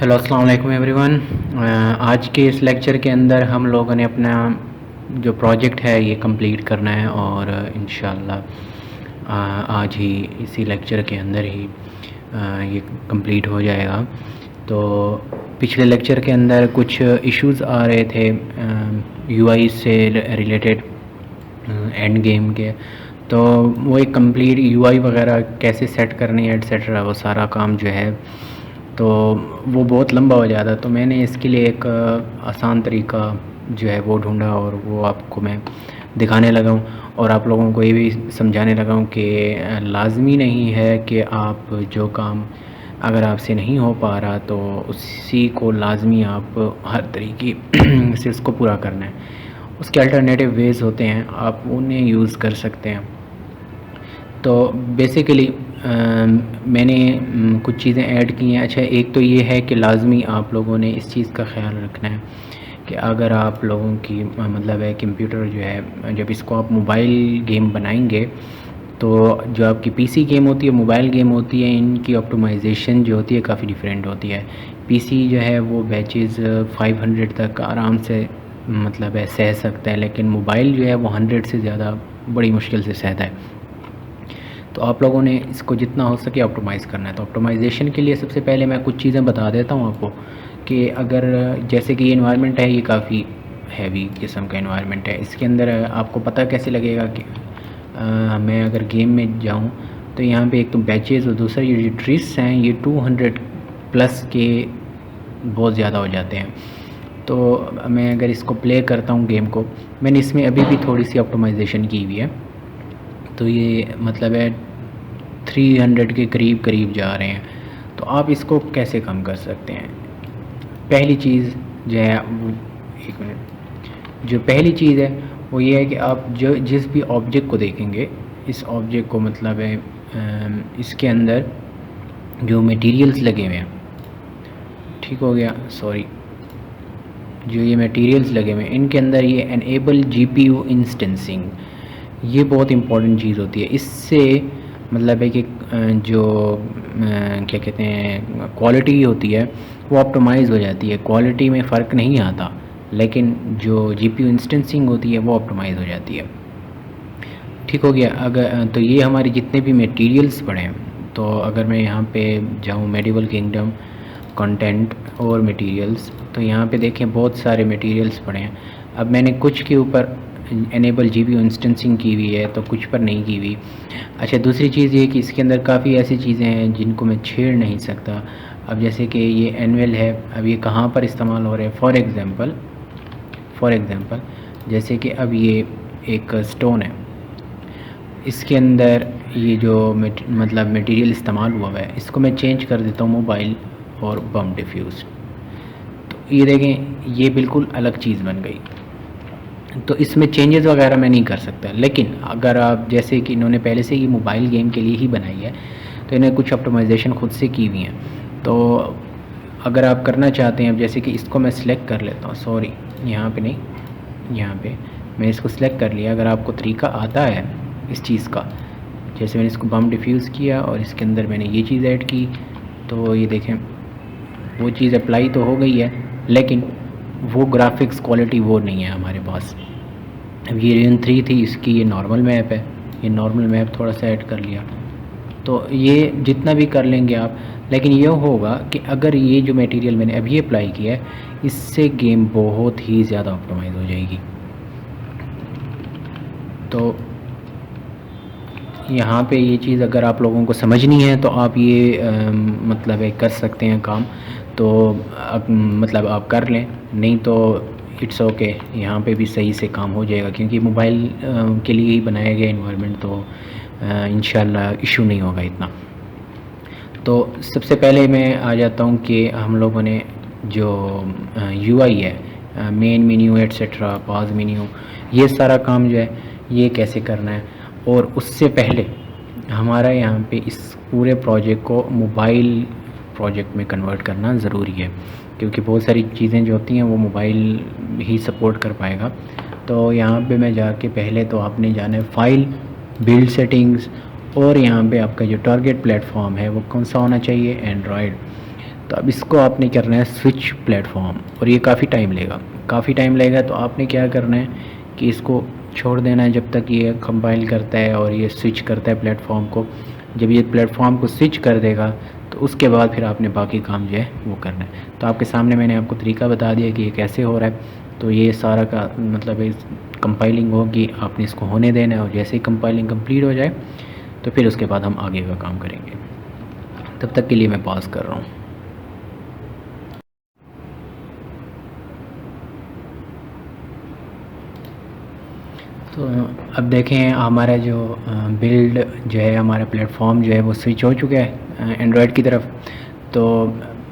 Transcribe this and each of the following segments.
Hello अस्सलाम वालेकुम everyone. आज के इस लेक्चर के अंदर हम लोगों ने अपना जो प्रोजेक्ट है ये कंप्लीट करना है और इंशाल्लाह आज ही इसी लेक्चर के अंदर ही ये कंप्लीट हो जाएगा। तो पिछले लेक्चर के अंदर कुछ इश्यूज़ आ रहे थे यूआई से रिलेटेड एंड गेम के, तो वो एक कंप्लीट यूआई वगैरह कैसे सेट करनी है एट्सेट्रा, वो सारा काम जो है तो वो बहुत लंबा हो जाता। तो मैंने इसके लिए एक आसान तरीका जो है वो ढूंढा और वो आपको मैं दिखाने लगा हूँ और आप लोगों को ये भी समझाने लगा हूँ कि लाज़मी नहीं है कि आप जो काम अगर आपसे नहीं हो पा रहा तो उसी को लाज़मी आप हर तरीके से उसको पूरा करना है। उसके अल्टरनेटिव वेज़ होते हैं, आप उन्हें यूज़ कर सकते हैं। तो बेसिकली मैंने कुछ चीज़ें ऐड की हैं। अच्छा, एक तो ये है कि लाज़मी आप लोगों ने इस चीज़ का ख़्याल रखना है कि अगर आप लोगों की मतलब है कंप्यूटर जो है, जब इसको आप मोबाइल गेम बनाएंगे तो जो आपकी पीसी गेम होती है, मोबाइल गेम होती है, इनकी ऑप्टिमाइजेशन जो होती है काफ़ी डिफरेंट होती है। पीसी जो है वो बैचेस 500 तक आराम से मतलब है सह सकता है, लेकिन मोबाइल जो है वो 100 से ज़्यादा बड़ी मुश्किल से सहता है। तो आप लोगों ने इसको जितना हो सके ऑप्टिमाइज़ करना है। तो ऑप्टिमाइजेशन के लिए सबसे पहले मैं कुछ चीज़ें बता देता हूँ आपको कि अगर जैसे कि ये इन्वायरमेंट है, ये काफ़ी हैवी किस्म का इन्वायरमेंट है। इसके अंदर आपको पता कैसे लगेगा कि मैं अगर गेम में जाऊँ तो यहाँ पे एक तो बैचेज़ और दूसरा ये जो ट्रिस हैं ये 200 प्लस के बहुत ज़्यादा हो जाते हैं। तो मैं अगर इसको प्ले करता हूँ गेम को, मैंने इसमें अभी भी थोड़ी सी ऑप्टिमाइजेशन की हुई है, तो ये मतलब है 300 के करीब करीब जा रहे हैं। तो आप इसको कैसे कम कर सकते हैं? पहली चीज़ जो है वो, एक मिनट, जो पहली चीज़ है वो ये है कि आप जो जिस भी ऑब्जेक्ट को देखेंगे, इस ऑब्जेक्ट को मतलब है इसके अंदर जो मटेरियल्स लगे हुए हैं, ठीक हो गया, सॉरी, जो ये मटेरियल्स लगे हुए हैं इनके अंदर ये एनेबल जीपीयू इंस्टेंसिंग, ये बहुत इंपॉर्टेंट चीज़ होती है। इससे मतलब है कि जो क्या कहते हैं क्वालिटी होती है वो ऑप्टिमाइज़ हो जाती है। क्वालिटी में फ़र्क नहीं आता, लेकिन जो जीपीयू इंस्टेंसिंग होती है वो ऑप्टिमाइज़ हो जाती है। ठीक हो गया। अगर तो ये हमारे जितने भी मटेरियल्स पड़े हैं, तो अगर मैं यहाँ पे जाऊँ मेडिवल किंगडम, कंटेंट और मटेरियल्स, तो यहाँ पे देखें बहुत सारे मटेरियल्स पड़े हैं। अब मैंने कुछ के ऊपर एनेबल जीपीयू इंस्टेंसिंग की हुई है तो कुछ पर नहीं की हुई। अच्छा, दूसरी चीज़ ये कि इसके अंदर काफ़ी ऐसी चीज़ें हैं जिनको मैं छेड़ नहीं सकता। अब जैसे कि ये एनुअल है, अब ये कहाँ पर इस्तेमाल हो रहे हैं? फॉर एग्ज़ाम्पल जैसे कि अब ये एक स्टोन है, इसके अंदर ये जो मतलब मटेरियल इस्तेमाल हुआ है इसको मैं चेंज कर देता हूँ मोबाइल और बम डिफ्यूज़, तो ये देखें ये बिल्कुल अलग चीज़ बन गई। तो इसमें चेंजेस वगैरह मैं नहीं कर सकता, लेकिन अगर आप जैसे कि इन्होंने पहले से ही मोबाइल गेम के लिए ही बनाई है तो इन्हें कुछ ऑप्टिमाइजेशन खुद से की हुई हैं। तो अगर आप करना चाहते हैं, अब जैसे कि इसको मैं सिलेक्ट कर लेता हूँ, सॉरी यहाँ पे नहीं, यहाँ पे मैं इसको सिलेक्ट कर लिया। अगर आपको तरीका आता है इस चीज़ का, जैसे मैंने इसको बम डिफ्यूज़ किया और इसके अंदर मैंने ये चीज़ ऐड की, तो ये देखें वो चीज़ अप्लाई तो हो गई है, लेकिन वो ग्राफिक्स क्वालिटी वो नहीं है हमारे पास। अब ये रेन 3 थी, इसकी ये नॉर्मल मैप है, ये नॉर्मल मैप थोड़ा सा ऐड कर लिया। तो ये जितना भी कर लेंगे आप, लेकिन ये होगा कि अगर ये जो मटेरियल मैंने अभी अप्लाई किया है इससे गेम बहुत ही ज़्यादा ऑप्टिमाइज़ हो जाएगी। तो यहाँ पे ये चीज़ अगर आप लोगों को समझनी है तो आप ये मतलब है कर सकते हैं काम, तो मतलब आप कर लें, नहीं तो इट्स ओके, यहाँ पे भी सही से काम हो जाएगा क्योंकि मोबाइल के लिए ही बनाया गया इन्वायरमेंट, तो इंशाल्लाह इशू नहीं होगा इतना। तो सबसे पहले मैं आ जाता हूँ कि हम लोगों ने जो यूआई है, main menu etcetera, pause menu, ये सारा काम जो है ये कैसे करना है, और उससे पहले हमारा यहाँ पे इस पूरे प्रोजेक्ट को मोबाइल प्रोजेक्ट में कन्वर्ट करना ज़रूरी है क्योंकि बहुत सारी चीज़ें जो होती हैं वो मोबाइल ही सपोर्ट कर पाएगा। तो यहाँ पे मैं जाके पहले तो आपने जाना है फाइल, बिल्ड सेटिंग्स, और यहाँ पे आपका जो टारगेट प्लेटफॉर्म है वो कौन सा होना चाहिए, एंड्रॉयड। तो अब इसको आपने करना है स्विच प्लेटफॉर्म, और ये काफ़ी टाइम लेगा। तो आपने क्या करना है कि इसको छोड़ देना है जब तक ये कंपाइल करता है और ये स्विच करता है प्लेटफॉर्म को। जब ये प्लेटफॉर्म को स्विच कर देगा तो उसके बाद फिर आपने बाकी काम जो है वो करना है। तो आपके सामने मैंने आपको तरीका बता दिया कि ये कैसे हो रहा है। तो ये सारा का मतलब कंपाइलिंग होगी, आपने इसको होने देना है, और जैसे ही कंपाइलिंग कंप्लीट हो जाए तो फिर उसके बाद हम आगे का काम करेंगे। तब तक के लिए मैं पॉज कर रहा हूँ। तो अब देखें हमारा जो बिल्ड जो है, हमारा प्लेटफॉर्म जो है वो स्विच हो चुका है एंड्रॉयड की तरफ। तो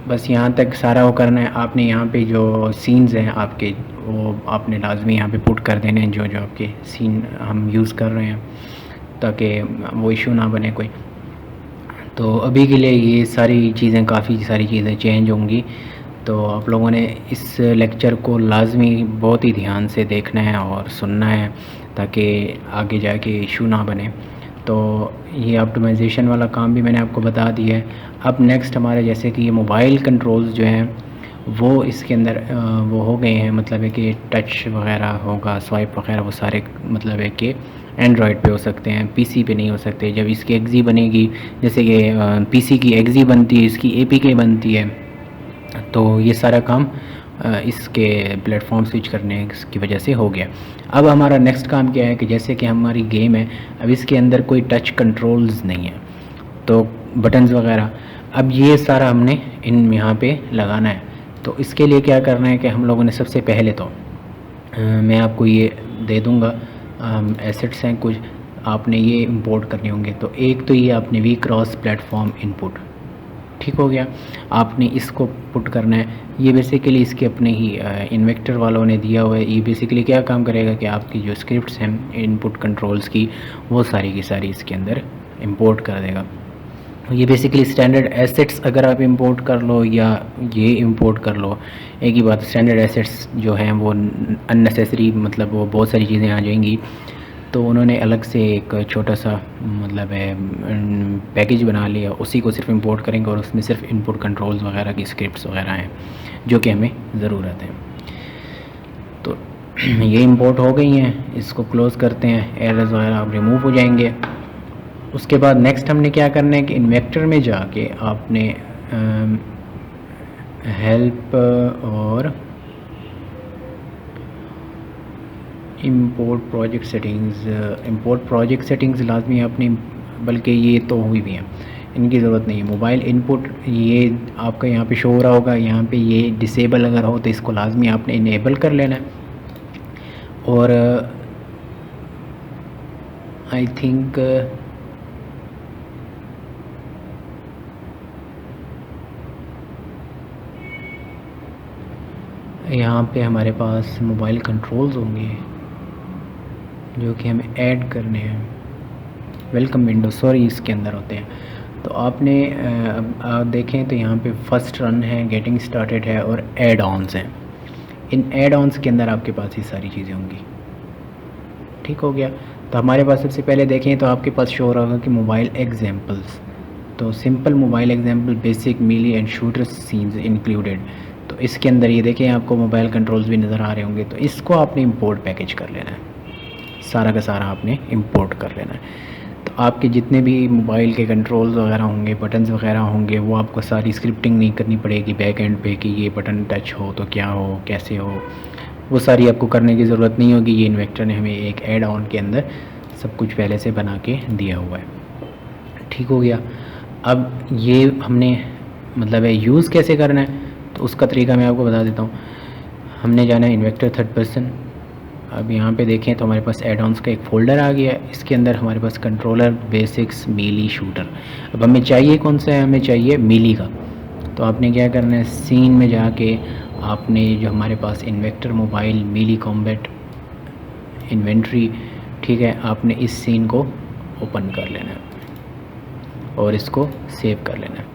बस यहाँ तक सारा वो करना है। आपने यहाँ पे जो सीन्स हैं आपके, वो आपने लाजमी यहाँ पे पुट कर देने हैं, जो जो आपके सीन हम यूज़ कर रहे हैं, ताकि वो इशू ना बने कोई। तो अभी के लिए ये सारी चीज़ें, काफ़ी सारी चीज़ें चेंज होंगी। तो आप लोगों ने इस लेक्चर को लाजमी बहुत ही ध्यान से देखना है और सुनना है, ताकि आगे जाके इशू ना बने। तो ये ऑप्टिमाइजेशन वाला काम भी मैंने आपको बता दिया है। अब नेक्स्ट हमारे जैसे कि ये मोबाइल कंट्रोल्स जो हैं वो इसके अंदर वो हो गए हैं, मतलब है कि टच वगैरह होगा, स्वाइप वगैरह, वो सारे मतलब है कि एंड्रॉयड पे हो सकते हैं, पीसी पे नहीं हो सकते। जब इसकी एक्जी बनेगी, जैसे कि पीसी की एक्जी बनती है, इसकी एपीके बनती है, तो ये सारा काम इसके प्लेटफॉर्म स्विच करने की वजह से हो गया। अब हमारा नेक्स्ट काम क्या है कि जैसे कि हमारी गेम है, अब इसके अंदर कोई टच कंट्रोल्स नहीं है, तो बटन्स वगैरह, अब ये सारा हमने इन यहाँ पे लगाना है। तो इसके लिए क्या करना है कि हम लोगों ने सबसे पहले तो मैं आपको ये दे दूँगा, एसेट्स हैं कुछ, आपने ये इंपोर्ट करने होंगे। तो एक तो ये आपने वी क्रॉस प्लेटफॉर्म इनपुट, ठीक हो गया, आपने इसको पुट करना है। ये बेसिकली इसके अपने ही इन्वेक्टर वालों ने दिया हुआ है। ये बेसिकली क्या काम करेगा कि आपकी जो स्क्रिप्ट्स हैं इनपुट कंट्रोल्स की, वो सारी की सारी इसके अंदर इंपोर्ट कर देगा। ये बेसिकली स्टैंडर्ड एसेट्स अगर आप इंपोर्ट कर लो या ये इंपोर्ट कर लो, एक ही बात। स्टैंडर्ड एसेट्स जो हैं वो अननेसेसरी, मतलब वो बहुत सारी चीज़ें आ जाएंगी। तो उन्होंने अलग से एक छोटा सा मतलब है पैकेज बना लिया, उसी को सिर्फ इंपोर्ट करेंगे और उसमें सिर्फ इनपुट कंट्रोल्स वगैरह की स्क्रिप्ट्स वगैरह हैं जो कि हमें ज़रूरत है। तो ये इंपोर्ट हो गई हैं, इसको क्लोज़ करते हैं, एरर्स वगैरह रिमूव हो जाएंगे। उसके बाद नेक्स्ट हमने क्या करना है कि इन्वेक्टर में जाके आपने हेल्प और इंपोर्ट प्रोजेक्ट सेटिंग्स लाजमी आपने, बल्कि ये तो हुई भी हैं, इनकी ज़रूरत नहीं है। मोबाइल इनपुट ये आपका यहाँ पे शो हो रहा होगा, यहाँ पे ये डिसेबल अगर हो तो इसको लाजमी आपने इनेबल कर लेना है। और आई थिंक यहाँ पे हमारे पास मोबाइल कंट्रोल्स होंगे जो कि हमें ऐड करने हैं। वेलकम विंडो, सॉरी, इसके अंदर होते हैं। तो आपने अब देखें तो यहाँ पे फर्स्ट रन है, गेटिंग स्टार्टेड है, और ऐड ऑन्स हैं। इन ऐड ऑन्स के अंदर आपके पास ये सारी चीज़ें होंगी, ठीक हो गया। तो हमारे पास सबसे पहले देखें तो आपके पास शो हो रहा होगा कि मोबाइल एग्जाम्पल्स। तो simple mobile example, basic, mealy and shooter scenes included. तो इसके अंदर ये देखें आपको मोबाइल कंट्रोल्स भी नज़र आ रहे होंगे। तो इसको आपने इंपोर्ट पैकेज कर लेना है, सारा का सारा आपने इंपोर्ट कर लेना है। तो आपके जितने भी मोबाइल के कंट्रोल्स वगैरह होंगे, बटन्स वगैरह होंगे, वो आपको सारी स्क्रिप्टिंग नहीं करनी पड़ेगी बैक एंड पे कि ये बटन टच हो तो क्या हो, कैसे हो, वो सारी आपको करने की ज़रूरत नहीं होगी। ये इन्वेक्टर ने हमें एक ऐड ऑन के अंदर सब कुछ पहले से बना के दिया हुआ है, ठीक हो गया। अब ये हमने मतलब है यूज़ कैसे करना है, तो उसका तरीका मैं आपको बता देता हूँ। हमने जाना है इन्वेक्टर थर्ड पर्सन। अब यहाँ पे देखें तो हमारे पास एड ऑन्स का एक फ़ोल्डर आ गया है। इसके अंदर हमारे पास कंट्रोलर, बेसिक्स, मीली, शूटर। अब हमें चाहिए कौन सा है, हमें चाहिए मीली का। तो आपने क्या करना है, सीन में जाके आपने जो हमारे पास इन्वेक्टर मोबाइल मीली कॉम्बैट इन्वेंट्री, ठीक है, आपने इस सीन को ओपन कर लेना है और इसको सेव कर लेना है।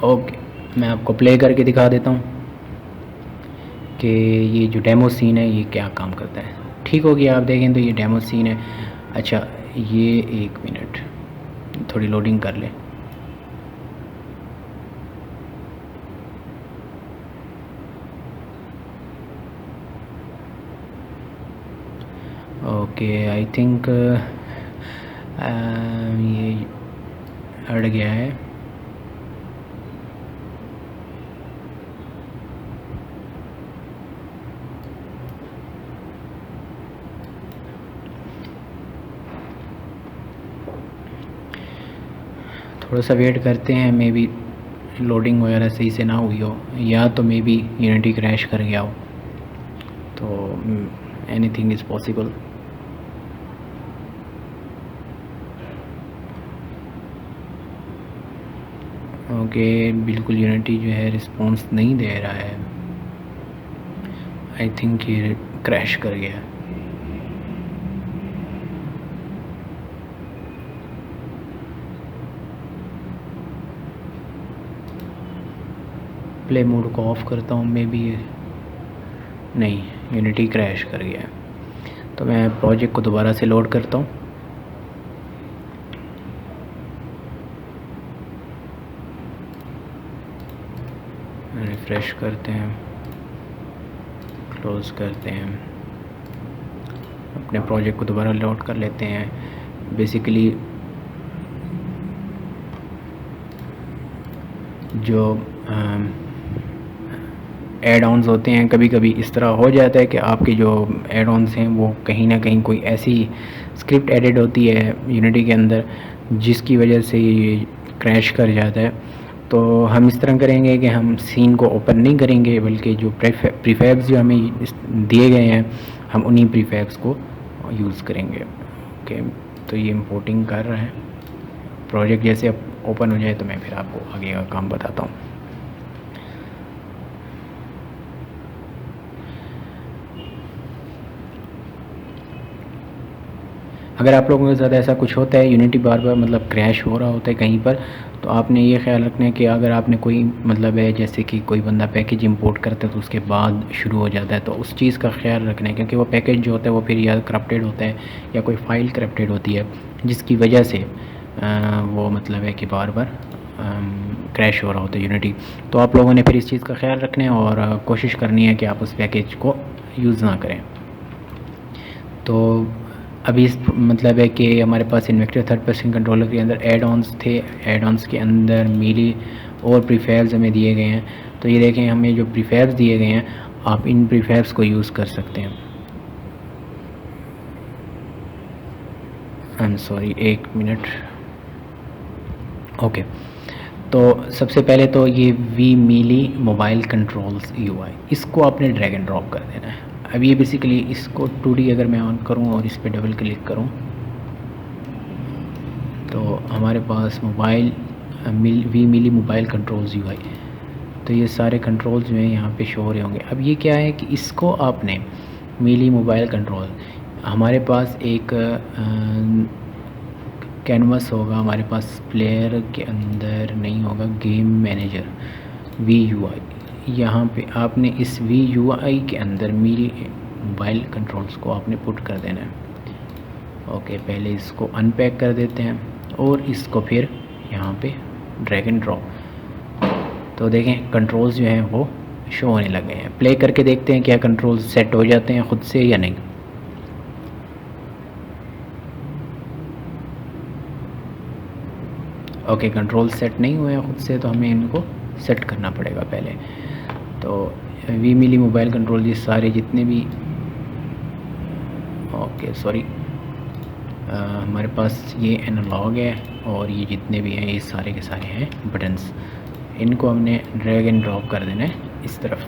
ओके, मैं आपको प्ले करके दिखा देता हूँ कि ये जो डेमो सीन है ये क्या काम करता है। ठीक हो गया, आप देखें तो ये डेमो सीन है। अच्छा, ये 1 मिनट थोड़ी लोडिंग कर ले। ओके आई थिंक ये अड़ गया है। थोड़ा सा वेट करते हैं, मे बी लोडिंग वगैरह सही से ना हुई हो, या तो मे बी यूनिटी क्रैश कर गया हो, तो एनीथिंग इज़ पॉसिबल। ओके बिल्कुल यूनिटी जो है रिस्पॉन्स नहीं दे रहा है। आई थिंक ये क्रैश कर गया। प्ले मोड को ऑफ करता हूँ, मे बी नहीं, यूनिटी क्रैश कर गया है। तो मैं प्रोजेक्ट को दोबारा से लोड करता हूँ। रिफ्रेश करते हैं, क्लोज़ करते हैं, अपने प्रोजेक्ट को दोबारा लोड कर लेते हैं। बेसिकली जो एड ऑन्स होते हैं, कभी कभी इस तरह हो जाता है कि आपके जो एड ऑन्स हैं वो कहीं ना कहीं कोई ऐसी स्क्रिप्ट एडिड होती है यूनिटी के अंदर जिसकी वजह से ये क्रैश कर जाता है। तो हम इस तरह करेंगे कि हम सीन को ओपन नहीं करेंगे, बल्कि जो प्रीफैब्स जो हमें दिए गए हैं हम उन्हीं प्रीफैब्स को यूज़ करेंगे। ओके तो ये इंपोर्टिंग कर रहा है। प्रोजेक्ट जैसे अब ओपन हो जाए तो मैं फिर आपको आगे का काम बताता हूँ। अगर आप लोगों के साथ ऐसा कुछ होता है, यूनिटी बार बार मतलब क्रैश हो रहा होता है कहीं पर, तो आपने ये ख्याल रखना है कि अगर आपने कोई मतलब है जैसे कि कोई बंदा पैकेज इंपोर्ट करता है तो उसके बाद शुरू हो जाता है, तो उस चीज़ का ख्याल रखना है, क्योंकि वो पैकेज जो होता है वो फिर या करप्टेड होता है या कोई फ़ाइल करप्टेड होती है जिसकी वजह से वो मतलब है कि बार बार क्रैश हो रहा होता है यूनिटी। तो आप लोगों ने फिर इस चीज़ का ख्याल रखना है और कोशिश करनी है कि आप उस पैकेज को यूज़ ना करें। तो अभी इस मतलब है कि हमारे पास इन्वेक्टर थर्ड पर्सन कंट्रोलर के अंदर एड ऑन्स थे, एड ऑन्स के अंदर मीली और प्रीफैब्स हमें दिए गए हैं। तो ये देखें हमें जो प्रीफैब्स दिए गए हैं आप इन प्रीफैब्स को यूज़ कर सकते हैं। I am sorry 1 minute. Okay तो सबसे पहले तो ये वी मीली मोबाइल कंट्रोल्स यूआई, इसको आपने ड्रैग एंड ड्रॉप कर देना है। अब ये बेसिकली इसको 2D अगर मैं ऑन करूं और इस पर डबल क्लिक करूं तो हमारे पास मोबाइल वी मिली मोबाइल कंट्रोल्स यूआई, तो ये सारे कंट्रोल्स जो हैं यहाँ पे शो हो रहे होंगे। अब ये क्या है कि इसको आपने मिली मोबाइल कंट्रोल, हमारे पास एक कैनवस होगा, हमारे पास प्लेयर के अंदर नहीं होगा, गेम मैनेजर वी यूआई, यहाँ पे आपने इस वी यूआई के अंदर मिली मोबाइल कंट्रोल्स को आपने पुट कर देना है। ओके पहले इसको अनपैक कर देते हैं और इसको फिर यहाँ पे ड्रैग एंड ड्रॉप। तो देखें कंट्रोल्स जो हैं वो शो होने लगे हैं। प्ले करके देखते हैं क्या कंट्रोल्स सेट हो जाते हैं ख़ुद से या नहीं। ओके कंट्रोल सेट नहीं हुए हैं ख़ुद से, तो हमें इनको सेट करना पड़ेगा पहले। तो वी मिली मोबाइल कंट्रोल ये सारे जितने भी, ओके सॉरी हमारे पास ये एनालॉग है और ये जितने भी हैं ये सारे के सारे हैं बटन्स, इनको हमने ड्रैग एंड ड्रॉप कर देना है इस तरफ।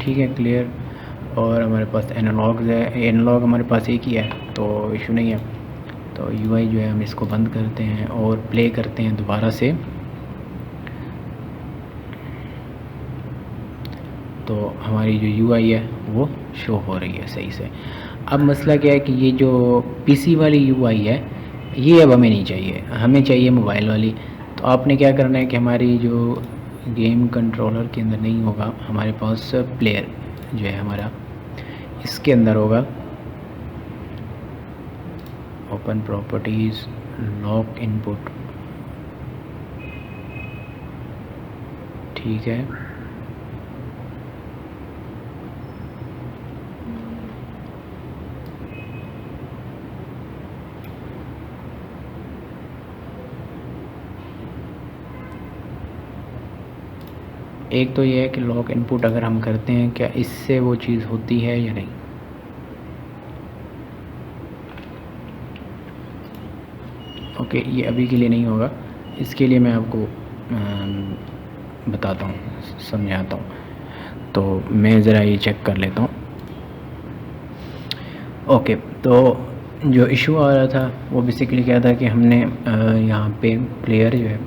ठीक है क्लियर। और हमारे पास एनालॉग है, एनालॉग हमारे पास एक ही है तो इशू नहीं है। तो यूआई जो है हम इसको बंद करते हैं और प्ले करते हैं दोबारा से। तो हमारी जो यूआई है वो शो हो रही है सही से। अब मसला क्या है कि ये जो पीसी वाली यूआई है ये अब हमें नहीं चाहिए, हमें चाहिए मोबाइल वाली। तो आपने क्या करना है कि हमारी जो गेम कंट्रोलर के अंदर नहीं होगा, हमारे पास प्लेयर जो है हमारा इसके अंदर होगा। ओपन प्रॉपर्टीज़, लॉक इनपुट, ठीक है। एक तो ये है कि लॉक इनपुट अगर हम करते हैं, क्या इससे वो चीज़ होती है या नहीं। ओके, ये अभी के लिए नहीं होगा, इसके लिए मैं आपको बताता हूँ, समझाता हूँ। तो मैं ज़रा ये चेक कर लेता हूँ। ओके, तो जो इशू आ रहा था वो बेसिकली क्या था कि हमने यहाँ पे प्लेयर जो है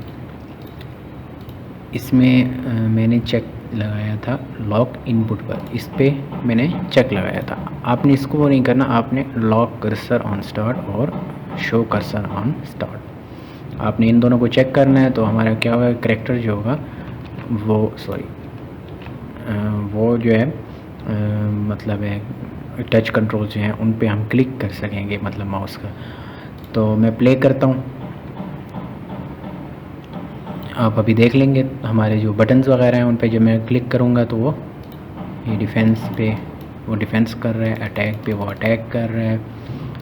इसमें मैंने चेक लगाया था लॉक इनपुट पर, इस पे मैंने चेक लगाया था। आपने इसको वो नहीं करना, आपने लॉक कर्सर ऑन स्टार्ट और शो कर्सर ऑन स्टार्ट, आपने इन दोनों को चेक करना है। तो हमारा क्या होगा, करैक्टर जो होगा वो वो जो है मतलब है टच कंट्रोल जो हैं उन पे हम क्लिक कर सकेंगे, मतलब माउस का। तो मैं प्ले करता हूँ, आप अभी देख लेंगे हमारे जो बटन्स वगैरह हैं उन पे जब मैं क्लिक करूँगा तो वो ये डिफेंस पे वो डिफेंस कर रहा है, अटैक पे वो अटैक कर रहा है,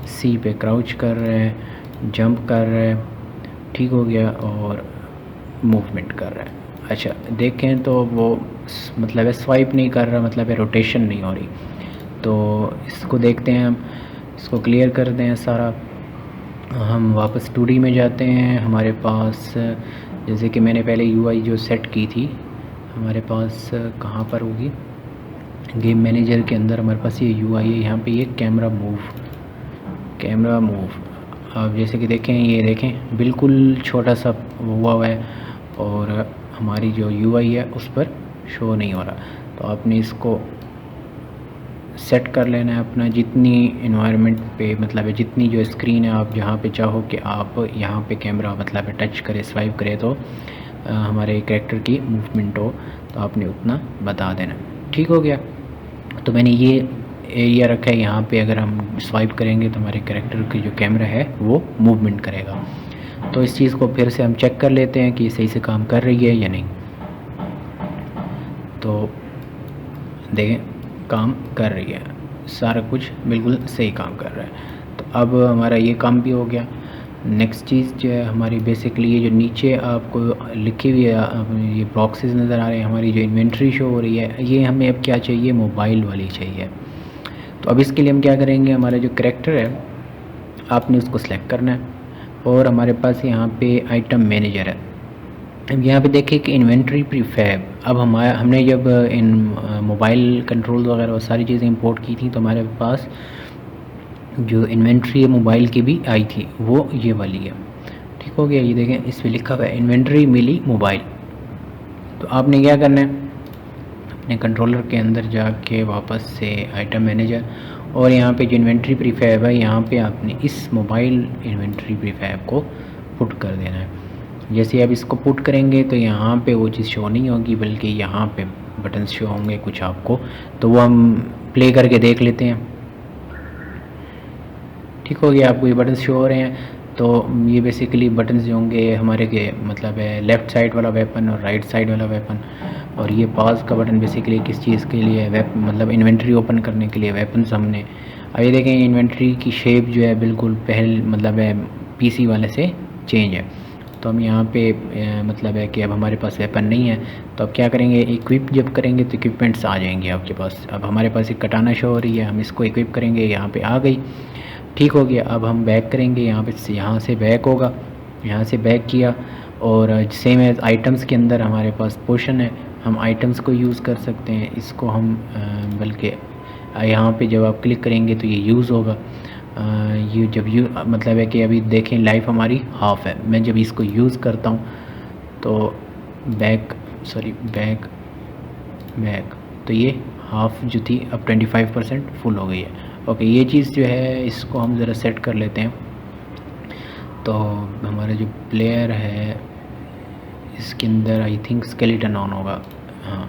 सी पे क्राउच कर रहा है, जंप कर रहा है, ठीक हो गया, और मूवमेंट कर रहा है। अच्छा देखें तो वो मतलब है स्वाइप नहीं कर रहा, मतलब है रोटेशन नहीं हो रही। तो इसको देखते हैं हम, इसको क्लियर करते हैं सारा। हम वापस 2D में जाते हैं। हमारे पास जैसे कि मैंने पहले UI जो सेट की थी, हमारे पास कहाँ पर होगी, गेम मैनेजर के अंदर हमारे पास ये UI है, यहाँ पे ये कैमरा मूव। अब जैसे कि देखें, ये देखें बिल्कुल छोटा सा हुआ हुआ है और हमारी जो UI है उस पर शो नहीं हो रहा। तो आपने इसको सेट कर लेना है अपना, जितनी इन्वायरमेंट पे मतलब है जितनी जो स्क्रीन है, आप जहाँ पे चाहो कि आप यहाँ पे कैमरा मतलब है टच करे, स्वाइप करे तो हमारे कैरेक्टर की मूवमेंट हो, तो आपने उतना बता देना। ठीक हो गया। तो मैंने ये एरिया रखा है, यहाँ पे अगर हम स्वाइप करेंगे तो हमारे कैरेक्टर की जो कैमरा है वो मूवमेंट करेगा। तो इस चीज़ को फिर से हम चेक कर लेते हैं कि सही से काम कर रही है या नहीं। तो देखें काम कर रही है, सारा कुछ बिल्कुल सही काम कर रहा है। तो अब हमारा ये काम भी हो गया। नेक्स्ट चीज़ जो है हमारी बेसिकली ये जो नीचे आपको लिखी हुई है ये बॉक्सेस नज़र आ रहे हैं, हमारी जो इन्वेंट्री शो हो रही है, ये हमें अब क्या चाहिए, मोबाइल वाली चाहिए। तो अब इसके लिए हम क्या करेंगे, हमारा जो करैक्टर है आपने उसको सेलेक्ट करना है और हमारे पास यहाँ पे आइटम मैनेजर है। अब यहाँ पे देखें कि इन्वेंट्री प्रीफैब, अब हमने जब इन मोबाइल कंट्रोल वगैरह वो सारी चीज़ें इंपोर्ट की थी तो हमारे पास जो इन्वेंट्री है मोबाइल की भी आई थी, वो ये वाली है। ठीक हो गया। ये देखें इस पर लिखा हुआ है इन्वेंट्री मिली मोबाइल। तो आपने क्या करना है, अपने कंट्रोलर के अंदर जाके वापस से आइटम मैनेजर और यहाँ पे जो इन्वेंट्री प्रीफैब है यहाँ पे आपने इस मोबाइल इन्वेंट्री प्रीफैब को पुट कर देना है। जैसे अब इसको पुट करेंगे तो यहाँ पे वो चीज़ शो नहीं होगी, बल्कि यहाँ पे बटन शो होंगे कुछ आपको, तो वो हम प्ले करके देख लेते हैं। ठीक हो गया, आपको ये बटन शो हो रहे हैं। तो ये बेसिकली बटन जो होंगे हमारे के मतलब है लेफ़्ट साइड वाला वेपन और राइट साइड वाला वेपन, और ये पास का बटन बेसिकली किस चीज़ के लिए है, मतलब इन्वेंट्री ओपन करने के लिए वेपन्स हमने। अब ये देखें इन्वेंट्री की शेप जो है बिल्कुल मतलब है PC वाले से चेंज है। तो हम यहाँ पे मतलब है कि अब हमारे पास वेपन नहीं है, तो अब क्या करेंगे, इक्विप जब करेंगे तो इक्विपमेंट्स आ जाएंगे आपके पास। अब हमारे पास एक कटाना शो हो रही है, हम इसको इक्विप करेंगे, यहाँ पे आ गई। ठीक हो गया। अब हम बैक करेंगे, यहाँ से बैक होगा, यहाँ से बैक किया और सेम एज आइटम्स के अंदर हमारे पास पोशन है, हम आइटम्स को यूज़ कर सकते हैं। इसको हम बल्कि यहाँ पे जब आप क्लिक करेंगे तो ये यूज़ होगा। ये जब मतलब है कि अभी देखें लाइफ हमारी हाफ़ है, मैं जब इसको यूज़ करता हूँ तो बैक तो ये हाफ़ जो थी अब 25% फुल हो गई है। ओके, ये चीज़ जो है इसको हम ज़रा सेट कर लेते हैं। तो हमारा जो प्लेयर है इसके अंदर आई थिंक स्केलेटन ऑन होगा, हाँ,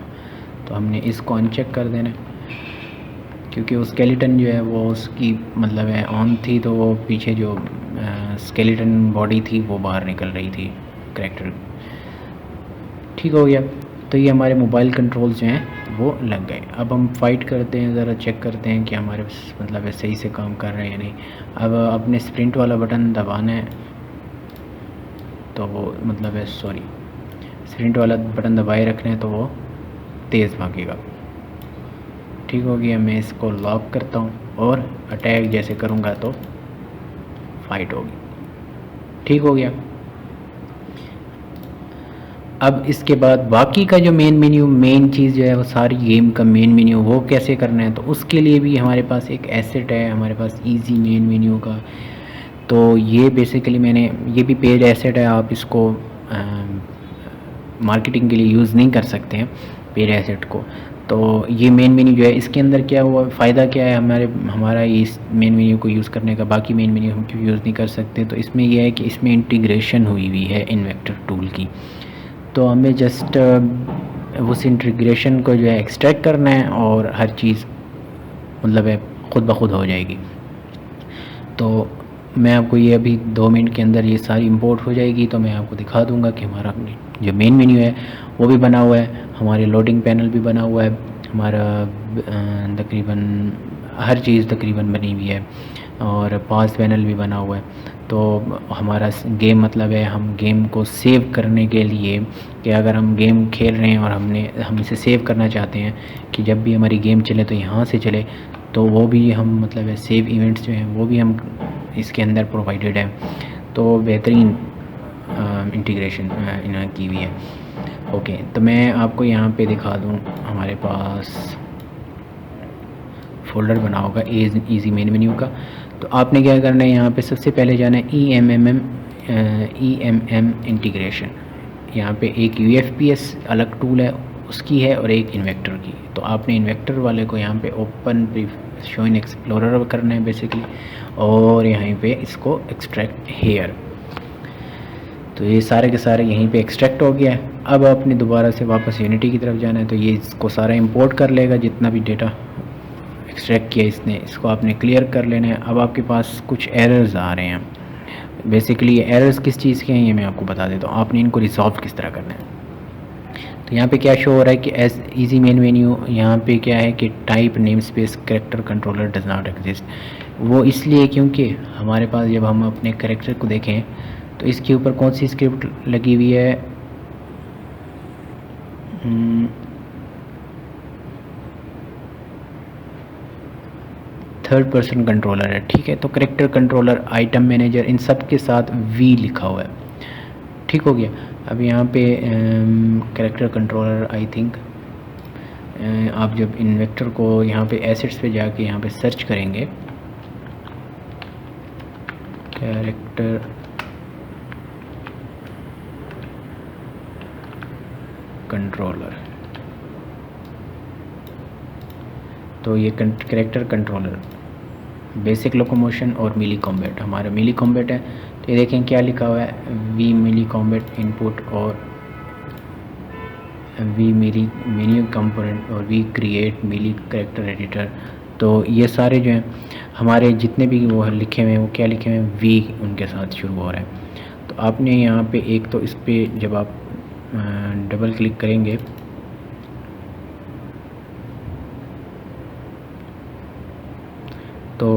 तो हमने इसको अनचेक कर देना। क्योंकि वो स्केलेटन जो है वो उसकी मतलब है ऑन थी, तो वो पीछे जो स्केलेटन बॉडी थी वो बाहर निकल रही थी करैक्टर। ठीक हो गया। तो ये हमारे मोबाइल कंट्रोल्स जो हैं वो लग गए। अब हम फाइट करते हैं, ज़रा चेक करते हैं कि हमारे मतलब है सही से काम कर रहे हैं या नहीं। अब अपने स्प्रिंट वाला बटन दबाना है, तो वो मतलब है सॉरी स्प्रिंट वाला बटन दबाए रखना है तो वो तेज़ भागेगा। ठीक हो गया। मैं इसको लॉक करता हूँ और अटैक जैसे करूँगा तो फाइट होगी। ठीक हो गया। अब इसके बाद बाकी का जो मेन चीज़ जो है वो सारी गेम का मेन मेन्यू वो कैसे करना है, तो उसके लिए भी हमारे पास एक एसेट है हमारे पास इजी मेन मेन्यू का। तो ये बेसिकली मैंने ये भी पेड एसेट है, आप इसको मार्केटिंग के लिए यूज़ नहीं कर सकते हैं पेड एसेट को। तो ये मेन मेन्यू जो है इसके अंदर क्या हुआ फ़ायदा क्या है हमारा इस मेन मेन्यू को यूज़ करने का, बाकी मेन मेन्यू हम क्यों यूज़ नहीं कर सकते। तो इसमें यह है कि इसमें इंटीग्रेशन हुई है इन्वेक्टर टूल की, तो हमें जस्ट उस इंटीग्रेशन को जो है एक्सट्रैक्ट करना है और हर चीज़ मतलब है ख़ुद ब खुद हो जाएगी। तो मैं आपको ये अभी 2 मिनट के अंदर ये सारी इंपोर्ट हो जाएगी, तो मैं आपको दिखा दूंगा कि हमारा जो मेन मेन्यू है वो भी बना हुआ है, हमारे लोडिंग पैनल भी बना हुआ है, हमारा तकरीबन हर चीज़ तकरीबन बनी हुई है और पास पैनल भी बना हुआ है। तो हमारा गेम मतलब है हम गेम को सेव करने के लिए कि अगर हम गेम खेल रहे हैं और हम इसे सेव करना चाहते हैं कि जब भी हमारी गेम चले तो यहाँ से चले, तो वो भी हम मतलब है सेव इवेंट्स जो हैं वो भी हम इसके अंदर प्रोवाइडेड है। तो बेहतरीन इंटीग्रेशन इन्होंने की हुई है। ओके, तो मैं आपको यहाँ पे दिखा दूँ, हमारे पास फ़ोल्डर बना होगा इजी मेन मेन्यू का। तो आपने क्या करना है, यहाँ पे सबसे पहले जाना है EMM इंटीग्रेशन। यहाँ पे एक UFPS अलग टूल है उसकी है और एक इन्वेक्टर की। तो आपने इन्वेक्टर वाले को यहाँ पे ओपन शो इन एक्सप्लोरर करना है बेसिकली, और यहाँ पे इसको एक्सट्रैक्ट हेयर। तो ये सारे के सारे यहीं पे एक्सट्रैक्ट हो गया है। अब आपने दोबारा से वापस यूनिटी की तरफ जाना है, तो ये इसको सारा इंपोर्ट कर लेगा जितना भी डेटा एक्सट्रैक्ट किया इसने, इसको आपने क्लियर कर लेना है। अब आपके पास कुछ एरर्स आ रहे हैं। बेसिकली ये एरर्स किस चीज़ के हैं ये मैं आपको बता देता हूँ, आपने इनको रिजॉल्व किस तरह करना है। तो यहाँ पे क्या शो हो रहा है कि एज इजी मेन मेन्यू यहाँ पे क्या है कि type name space character controller does not exist. वो इसलिए क्योंकि हमारे पास जब हम अपने कैरेक्टर को देखें तो इसके ऊपर कौन सी स्क्रिप्ट लगी हुई है, थर्ड पर्सन कंट्रोलर है। ठीक है, तो कैरेक्टर कंट्रोलर, आइटम मैनेजर, इन सब के साथ वी लिखा हुआ है। ठीक हो गया। अब यहाँ पे कैरेक्टर कंट्रोलर आई थिंक आप जब इन्वेक्टर को यहाँ पे एसेट्स पे जाके यहाँ पे सर्च करेंगे कैरेक्टर कंट्रोलर, तो ये कैरेक्टर कंट्रोलर बेसिक लोकोमोशन और मिली कॉम्बैट, हमारा मिली कॉम्बैट है। तो ये देखें क्या लिखा हुआ है, वी मिली कॉम्बैट इनपुट और वी मिली मेन्यू कंपोनेंट और वी क्रिएट मिली कैरेक्टर एडिटर। तो ये सारे जो हैं हमारे जितने भी वो लिखे हुए हैं वो क्या लिखे हुए हैं, वी उनके साथ शुरू हो रहा है। तो आपने यहाँ पे एक तो इस पर जब आप डबल क्लिक करेंगे तो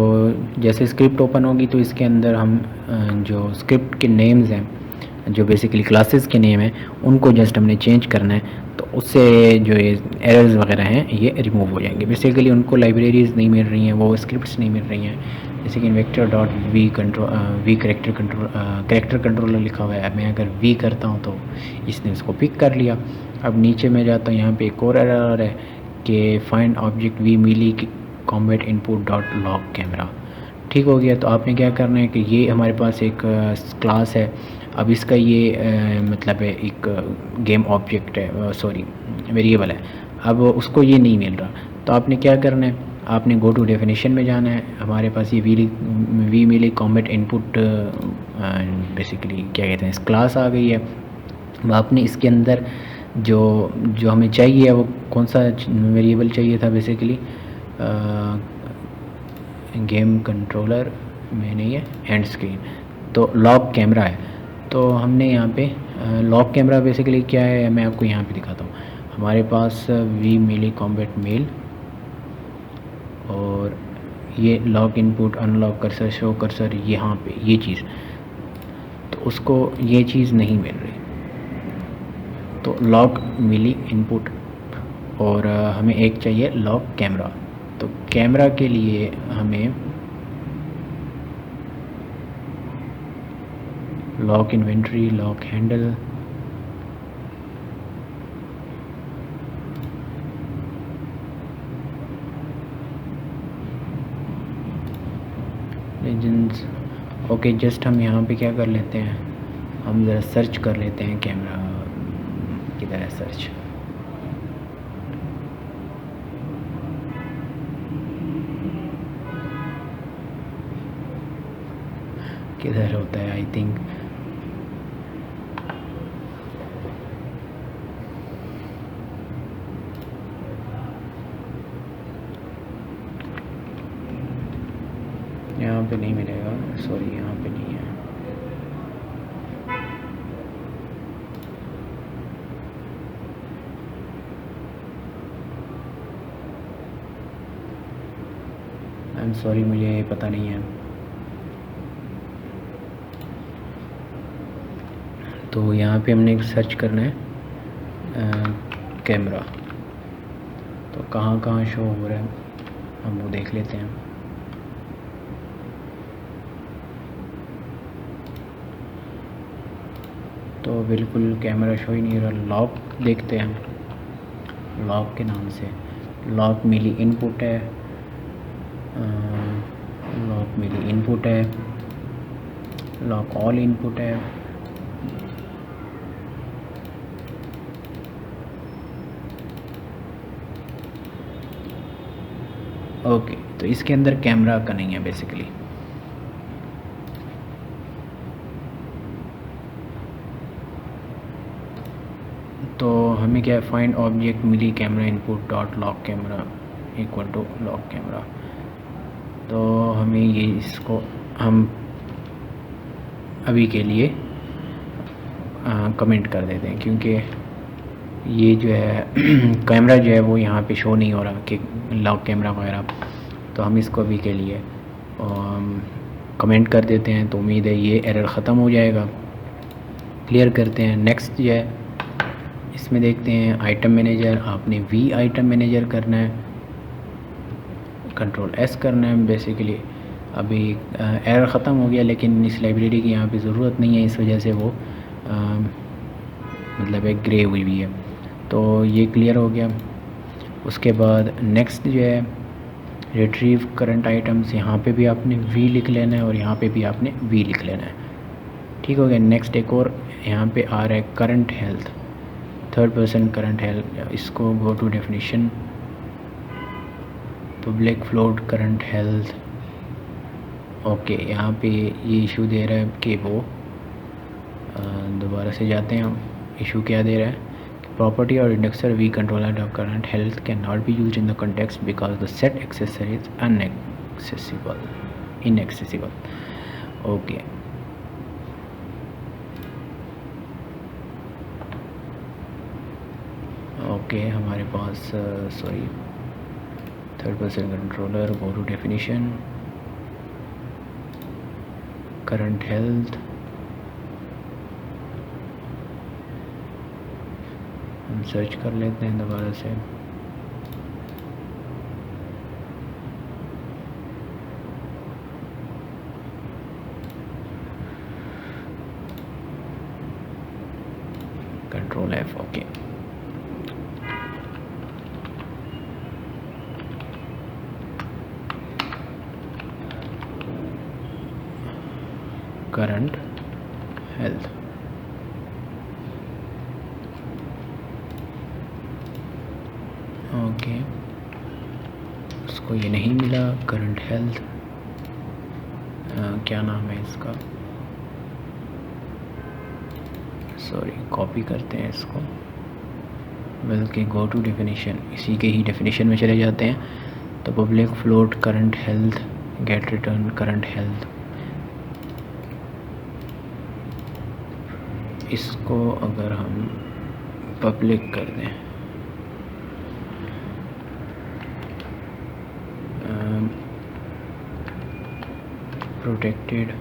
जैसे स्क्रिप्ट ओपन होगी तो इसके अंदर हम जो स्क्रिप्ट के नेम्स हैं जो बेसिकली क्लासेस के नेम हैं उनको जस्ट हमने चेंज करना है, तो उससे जो ये एरर्स वगैरह हैं ये रिमूव हो जाएंगे। बेसिकली उनको लाइब्रेरीज़ नहीं मिल रही हैं, वो स्क्रिप्ट्स नहीं मिल रही हैं। जैसे कि इन्वेक्टर डॉट वी कैरेक्टर कंट्रोलर लिखा हुआ है, मैं अगर वी करता हूँ तो इसने उसको पिक कर लिया। अब नीचे में जाता हूँ, यहाँ पे एक और एरर है कि फाइंड ऑब्जेक्ट वी मिली combat input dot log camera. ठीक हो गया। तो आपने क्या करना है कि ये हमारे पास एक क्लास है, अब इसका ये मतलब है एक गेम ऑब्जेक्ट है, सॉरी वेरिएबल है, अब उसको ये नहीं मिल रहा। तो आपने क्या करना है, आपने गो टू डेफिनेशन में जाना है। हमारे पास ये वी मिली कॉम्बैट इनपुट बेसिकली क्या कहते हैं इस क्लास आ गई है। अब आपने इसके अंदर जो हमें चाहिए वो कौन सा वेरिएबल चाहिए था, बेसिकली गेम कंट्रोलर में नहीं है, एंड स्क्रीन, तो लॉक कैमरा है। तो हमने यहाँ पे लॉक कैमरा बेसिकली क्या है मैं आपको यहाँ पे दिखाता हूँ। हमारे पास वी मेली कॉम्बैट मेल और ये lock input, unlock cursor, show cursor, यहाँ पे ये चीज़, तो उसको ये चीज़ नहीं मिल रही। तो लॉक मिली इनपुट और हमें एक चाहिए लॉक कैमरा। तो कैमरा के लिए हमें lock inventory, lock handle, legends. Okay, just हम यहाँ पे क्या कर लेते हैं, हम ज़रा सर्च कर लेते हैं कैमरा किधर है, सर्च किधर होता है, आई थिंक यहाँ पे नहीं मिलेगा, सॉरी यहाँ पे नहीं है। आई एम सॉरी, मुझे पता नहीं है। तो यहाँ पे हमने सर्च करना है कैमरा, तो कहाँ कहाँ शो हो रहा है हम वो देख लेते हैं। तो बिल्कुल कैमरा शो ही नहीं हो रहा। लॉक देखते हैं, लॉक के नाम से लॉक मिली इनपुट है, लॉक मिली इनपुट है, लॉक ऑल इनपुट है, ओके। तो इसके अंदर कैमरा का नहीं है बेसिकली। तो हमें क्या है, फाइंड ऑब्जेक्ट मिली camera input dot lock camera equal to lock camera. तो हमें ये इसको हम अभी के लिए कमेंट कर देते हैं, क्योंकि ये जो है कैमरा जो है वो यहाँ पे शो नहीं हो रहा कि लॉक कैमरा वगैरह। तो हम इसको अभी के लिए कमेंट कर देते हैं। तो उम्मीद है ये एरर ख़त्म हो जाएगा। क्लियर करते हैं। नेक्स्ट जो है इसमें देखते हैं आइटम मैनेजर। आपने वी आइटम मैनेजर करना है, कंट्रोल एस करना है बेसिकली। अभी एरर ख़त्म हो गया, लेकिन इस लाइब्रेरी की यहाँ पे ज़रूरत नहीं है, इस वजह से वो मतलब एक ग्रे हुई है। तो ये क्लियर हो गया। उसके बाद नेक्स्ट जो है रिट्रीव करंट आइटम्स, यहाँ पे भी आपने वी लिख लेना है और यहाँ पे भी आपने वी लिख लेना है। ठीक हो गया। नेक्स्ट एक और यहाँ पे आ रहा है current health, third person current health. इसको go to definition, public float current health. Okay, यहाँ पे ये इशू दे रहा है कि वो दोबारा से जाते हैं हम। इशू क्या दे रहा है, property or indexer v controller dot current health cannot be used in the context because the set accessor is inaccessible. Okay. Okay, हमारे पास sorry third person controller, go to definition, current health. हम search कर लेते हैं दोबारा से। Control F. Okay, current health. Okay, उसको ये नहीं मिला करंट हेल्थ। क्या नाम है इसका, सॉरी कॉपी करते हैं इसको, बल्कि गो टू डेफिनेशन, इसी के ही डेफिनेशन में चले जाते हैं। तो public float current health get return current health, इसको अगर हम पब्लिक कर दें, प्रोटेक्टेड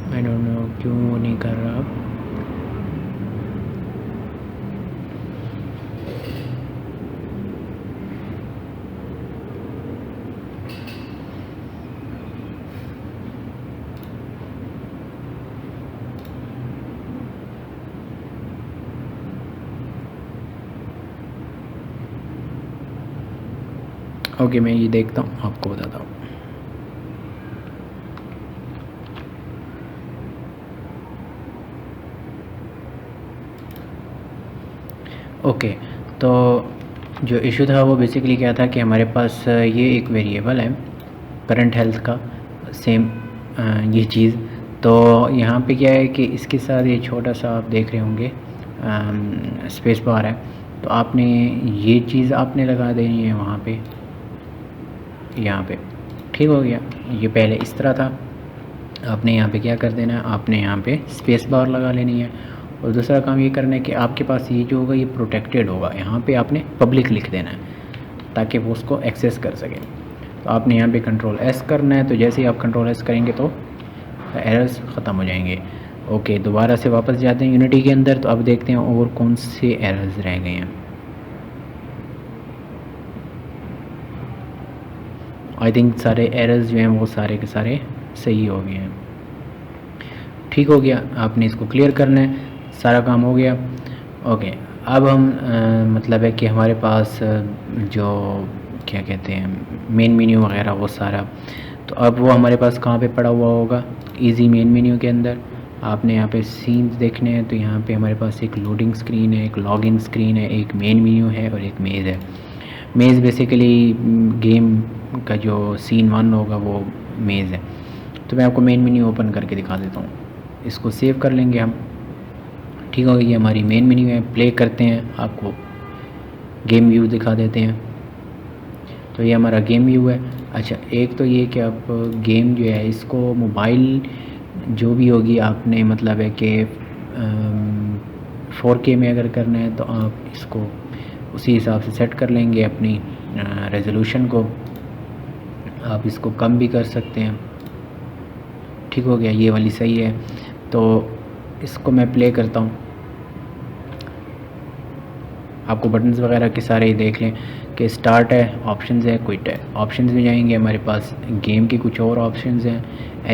आई डोंट नो क्यों नहीं कर रहा। ओके, मैं ये देखता हूँ, आपको बताता हूँ। ओके, तो जो इशू था वो बेसिकली क्या था कि हमारे पास ये एक वेरिएबल है करंट हेल्थ का, सेम ये चीज़। तो यहाँ पे क्या है कि इसके साथ ये छोटा सा आप देख रहे होंगे स्पेस बार है, तो आपने ये चीज़ आपने लगा देनी है वहाँ पे, यहाँ पे। ठीक हो गया, ये पहले इस तरह था, आपने यहाँ पे क्या कर देना है, आपने यहाँ पे स्पेस बार लगा लेनी है। और दूसरा काम ये करना है कि आपके पास ये जो होगा ये प्रोटेक्टेड होगा, यहाँ पे आपने पब्लिक लिख देना है ताकि वो उसको एक्सेस कर सके। तो आपने यहाँ पे कंट्रोल एस करना है, तो जैसे ही आप कंट्रोल एस करेंगे तो एरर्स ख़त्म हो जाएंगे। ओके, दोबारा से वापस जाते हैं यूनिटी के अंदर, तो अब देखते हैं और कौन से एरर्स रह गए हैं। आई थिंक सारे एरर्स जो हैं वो सारे के सारे सही हो गए हैं। ठीक हो गया, आपने इसको क्लियर करना है, सारा काम हो गया। ओके, अब हम मतलब है कि हमारे पास जो क्या कहते हैं मेन मेन्यू वगैरह वो सारा, तो अब वो हमारे पास कहाँ पे पड़ा हुआ होगा, इजी मेन मेन्यू के अंदर। आपने यहाँ पे सीन्स देखने हैं, तो यहाँ पे हमारे पास एक लोडिंग स्क्रीन है, एक लॉगिन स्क्रीन है, एक मेन मेन्यू है और एक मेज़ है। मेज़ बेसिकली गेम का जो सीन 1 होगा वो मेज़ है। तो मैं आपको मेन मेन्यू ओपन करके दिखा देता हूँ, इसको सेव कर लेंगे हम। ठीक हो गई, ये हमारी मेन मेन्यू है। प्ले करते हैं, आपको गेम व्यू दिखा देते हैं। तो ये हमारा गेम व्यू है। अच्छा, एक तो ये कि आप गेम जो है इसको मोबाइल जो भी होगी आपने मतलब है कि 4K में अगर करना है तो आप इसको उसी हिसाब से सेट कर लेंगे अपनी रेजोल्यूशन को। आप इसको कम भी कर सकते हैं। ठीक हो गया, ये वाली सही है। तो इसको मैं प्ले करता हूँ, आपको बटन्स वगैरह के सारे ही देख लें कि स्टार्ट है, ऑप्शंस है, क्विट है। ऑप्शंस में जाएंगे, हमारे पास गेम के कुछ और ऑप्शंस हैं,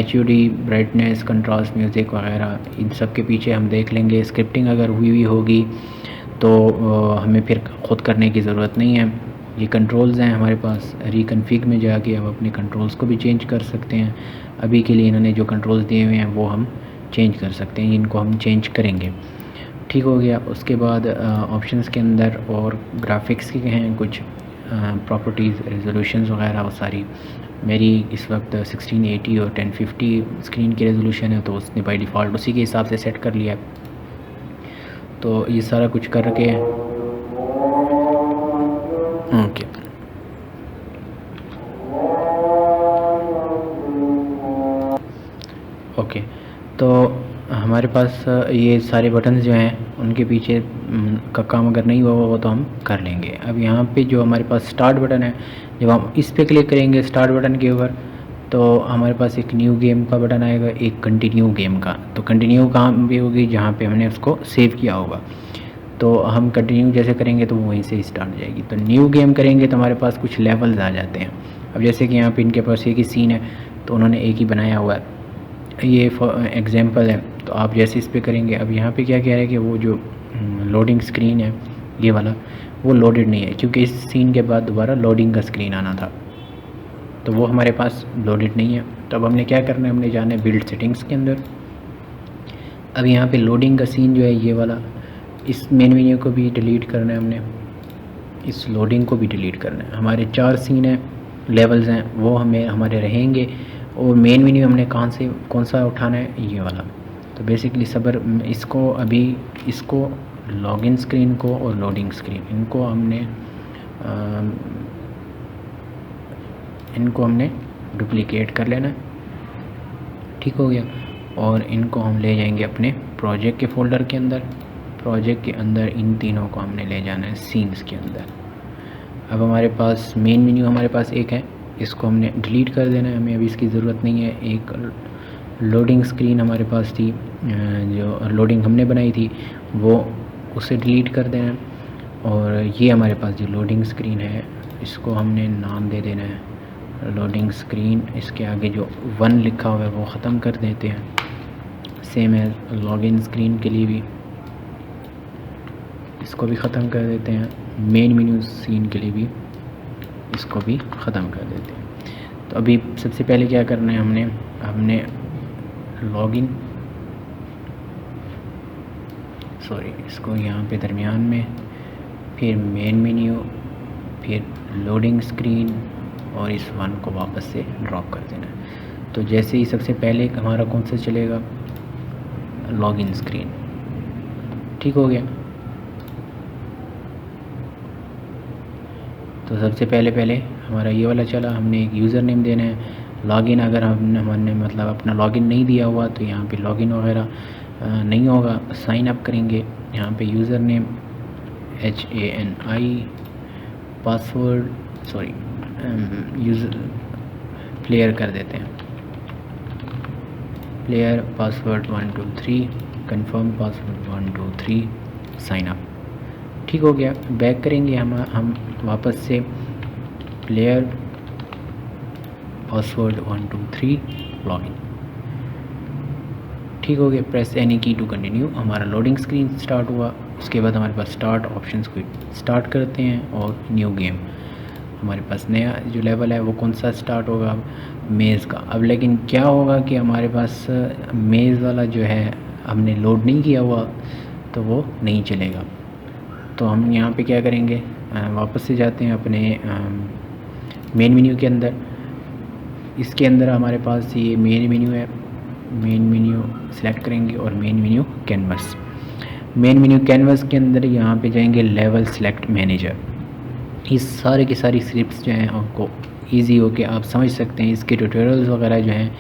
HUD, ब्राइटनेस, कंट्रास्ट, म्यूज़िक वगैरह, इन सब के पीछे हम देख लेंगे। स्क्रिप्टिंग अगर हुई होगी तो हमें फिर ख़ुद करने की ज़रूरत नहीं है। ये कंट्रोल्स हैं हमारे पास, रिकन्फिग में जाके अब अपने कंट्रोल्स को भी चेंज कर सकते हैं। अभी के लिए इन्होंने जो कंट्रोल्स दिए हुए हैं वो हम चेंज कर सकते हैं, इनको हम चेंज करेंगे। ठीक हो गया। उसके बाद ऑप्शंस के अंदर और ग्राफिक्स के हैं कुछ प्रॉपर्टीज़, रेजोल्यूशंस वगैरह, वो सारी मेरी इस वक्त 1680 और 1050 स्क्रीन की रेजोल्यूशन है, तो उसने बाय डिफ़ॉल्ट उसी के हिसाब से सेट कर लिया। तो ये सारा कुछ कर रखे हैं। ओके, ओके, तो हमारे पास ये सारे बटन्स जो हैं उनके पीछे का काम अगर नहीं हुआ वो तो हम कर लेंगे। अब यहाँ पे जो हमारे पास स्टार्ट बटन है, जब हम इस पे क्लिक करेंगे स्टार्ट बटन के ऊपर, तो हमारे पास एक न्यू गेम का बटन आएगा, एक कंटिन्यू गेम का। तो कंटिन्यू कहाँ पे होगी, जहाँ पे हमने उसको सेव किया होगा। तो हम कंटिन्यू जैसे करेंगे तो वो वहीं से स्टार्ट हो जाएगी। तो न्यू गेम करेंगे तो हमारे पास कुछ लेवल्स आ जाते हैं। अब जैसे कि यहाँ पे इनके पास एक ही सीन है तो उन्होंने एक ही बनाया हुआ है, ये एग्जांपल है। तो आप जैसे इस पर करेंगे, अब यहाँ पे क्या कह रहा है कि वो जो लोडिंग स्क्रीन है ये वाला, वो लोडेड नहीं है क्योंकि इस सीन के बाद दोबारा लोडिंग का स्क्रीन आना था, तो वो हमारे पास लोडेड नहीं है। तो अब हमने क्या करना है, हमने जाना है बिल्ड सेटिंग्स के अंदर। अब यहाँ पे लोडिंग का सीन जो है ये वाला, इस मेन मेन्यू को भी डिलीट करना है हमने, इस लोडिंग को भी डिलीट करना है। हमारे 4 सीन हैं, लेवल्स हैं, वो हमें हमारे रहेंगे। और मेन मेन्यू हमने कौन सा उठाना है, ये वाला। तो बेसिकली इसको अभी इसको लॉगिन स्क्रीन को और लोडिंग स्क्रीन इनको हमने डुप्लिकेट कर लेना है, ठीक हो गया। और इनको हम ले जाएंगे अपने प्रोजेक्ट के फ़ोल्डर के अंदर। प्रोजेक्ट के अंदर इन तीनों को हमने ले जाना है सीन्स के अंदर। अब हमारे पास मेन मेन्यू हमारे पास एक है, इसको हमने डिलीट कर देना है, हमें अभी इसकी ज़रूरत नहीं है। एक लोडिंग स्क्रीन हमारे पास थी, जो लोडिंग हमने बनाई थी, वो उसे डिलीट कर देना है। और ये हमारे पास जो लोडिंग स्क्रीन है, इसको हमने नाम दे देना है लोडिंग स्क्रीन। इसके आगे जो 1 लिखा हुआ है वो ख़त्म कर देते हैं। सेम है लॉगिन स्क्रीन के लिए भी, इसको भी ख़त्म कर देते हैं। मेन मेन्यू सीन के लिए भी इसको भी ख़त्म कर देते हैं। तो अभी सबसे पहले क्या करना है, हमने लॉगिन, इसको यहाँ पे दरमियान में, फिर मेन मेन्यू, फिर लोडिंग स्क्रीन और इस 1 को वापस से ड्रॉप कर देना है। तो जैसे ही सबसे पहले हमारा कौन सा चलेगा, लॉगिन स्क्रीन, ठीक हो गया। तो सबसे पहले हमारा ये वाला चला, हमने एक यूज़र नेम देना है। लॉगिन अगर हमने मतलब अपना लॉगिन नहीं दिया हुआ तो यहाँ पे लॉगिन वगैरह नहीं होगा। साइन अप करेंगे, यहाँ पे user name HANI, password user player कर देते हैं, player password 1 2 3, confirm password 1 2 3, sign up, ठीक हो गया। बैक करेंगे हम वापस से, प्लेयर पासवर्ड 1 2 3 लॉगिन, ठीक हो गया। प्रेस एनी की टू कंटिन्यू। हमारा लोडिंग स्क्रीन स्टार्ट हुआ। उसके बाद हमारे पास स्टार्ट ऑप्शंस को स्टार्ट करते हैं और न्यू गेम। हमारे पास नया जो लेवल है वो कौन सा स्टार्ट होगा, मेज़ का। अब लेकिन क्या होगा कि हमारे पास मेज़ वाला जो है हमने लोड नहीं किया हुआ, तो वो नहीं चलेगा। तो हम यहाँ पे क्या करेंगे, वापस से जाते हैं अपने मेन मेन्यू के अंदर। इसके अंदर हमारे पास ये मेन मेन्यू है, मेन मेन्यू सेलेक्ट करेंगे और main menu canvas. Main menu canvas के अंदर यहाँ पे जाएंगे लेवल सेलेक्ट मैनेजर। इस सारे की सारी स्क्रिप्ट्स जो हैं आपको इजी हो के आप समझ सकते हैं। इसके ट्यूटोरियल्स वगैरह जो हैं